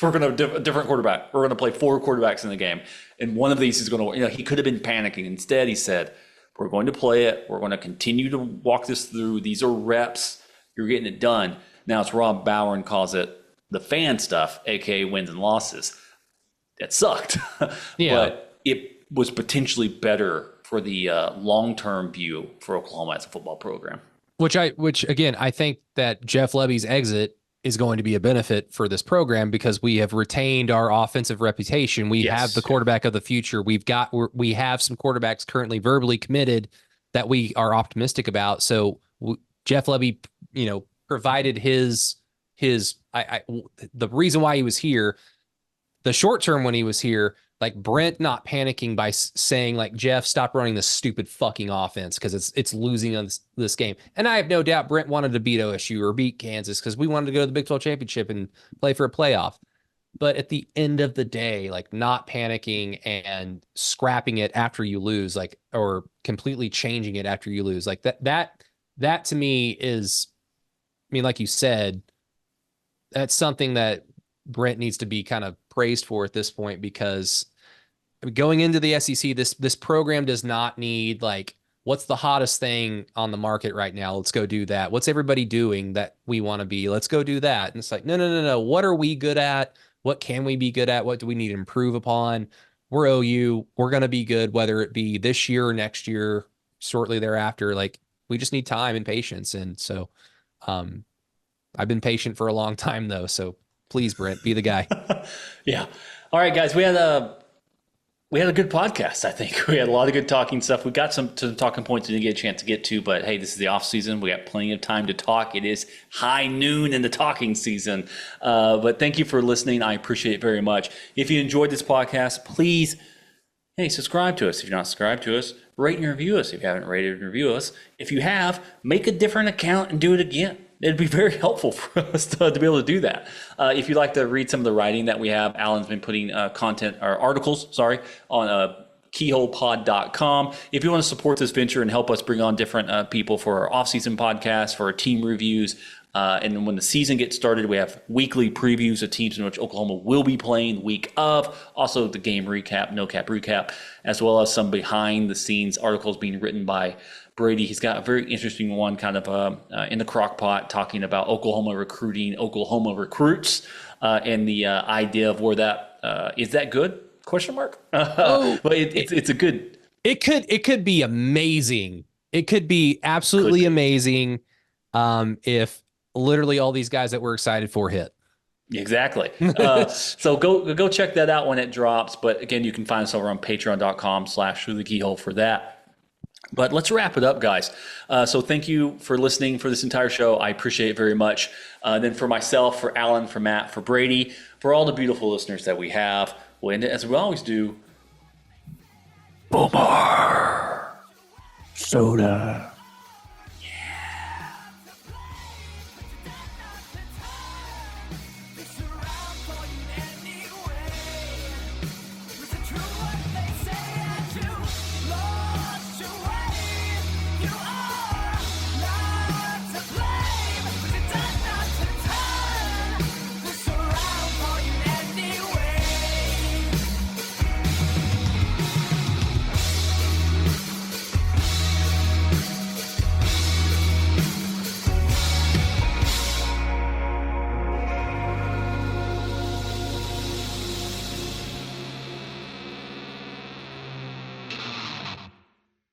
We're going to a different quarterback. We're going to play 4 quarterbacks in the game. And one of these is going to, he could have been panicking. Instead, he said, we're going to play it. We're going to continue to walk this through. These are reps. You're getting it done. Now it's Rob Bauer calls it the fan stuff, aka wins and losses. That sucked. Yeah. But it was potentially better for the long-term view for Oklahoma as a football program. Which again, I think that Jeff Lebby's exit is going to be a benefit for this program because we have retained our offensive reputation. We have the quarterback of the future. We have some quarterbacks currently verbally committed that we are optimistic about. So Jeff Lebby, provided the reason why he was here, the short term when he was here, like Brent not panicking by saying like, Jeff, stop running this stupid fucking offense because it's losing on this game. And I have no doubt Brent wanted to beat OSU or beat Kansas because we wanted to go to the Big 12 championship and play for a playoff. But at the end of the day, like not panicking and scrapping it after you lose, like, or completely changing it after you lose, like that to me is, I mean, like you said, that's something that Brent needs to be kind of praised for at this point, because going into the SEC, this program does not need like, what's the hottest thing on the market right now? Let's go do that. What's everybody doing that we want to be? Let's go do that. And it's like, no. What are we good at? What can we be good at? What do we need to improve upon? We're OU. We're going to be good, whether it be this year or next year, shortly thereafter. Like, we just need time and patience. And so I've been patient for a long time though. So please, Brent, be the guy. Yeah. All right, guys, we had a good podcast. I think we had a lot of good talking stuff. We got some talking points we didn't get a chance to get to, but hey, this is the off season. We got plenty of time to talk. It is high noon in the talking season. But thank you for listening. I appreciate it very much. If you enjoyed this podcast, please, hey, subscribe to us. If you're not subscribed to us, rate and review us. If you haven't rated and review us, if you have, make a different account and do it again. It'd be very helpful for us to be able to do that. If you'd like to read some of the writing that we have, Alan's been putting articles on keyholepod.com. If you want to support this venture and help us bring on different people for our off-season podcast, for our team reviews, and then when the season gets started, we have weekly previews of teams in which Oklahoma will be playing the week of. Also, the game recap, no cap recap, as well as some behind-the-scenes articles being written by Brady. He's got a very interesting one kind of in the crock pot talking about Oklahoma recruiting, Oklahoma recruits, and the idea of where that is that good? Question mark. But it's a good. It could be amazing. It could be absolutely amazing if literally all these guys that we're excited for hit. Exactly. So go check that out when it drops. But again, you can find us over on patreon.com/throughthekeyhole for that. But let's wrap it up, guys. So thank you for listening for this entire show. I appreciate it very much. Then for myself, for Alan, for Matt, for Brady, for all the beautiful listeners that we have, we'll end it as we always do. Soda.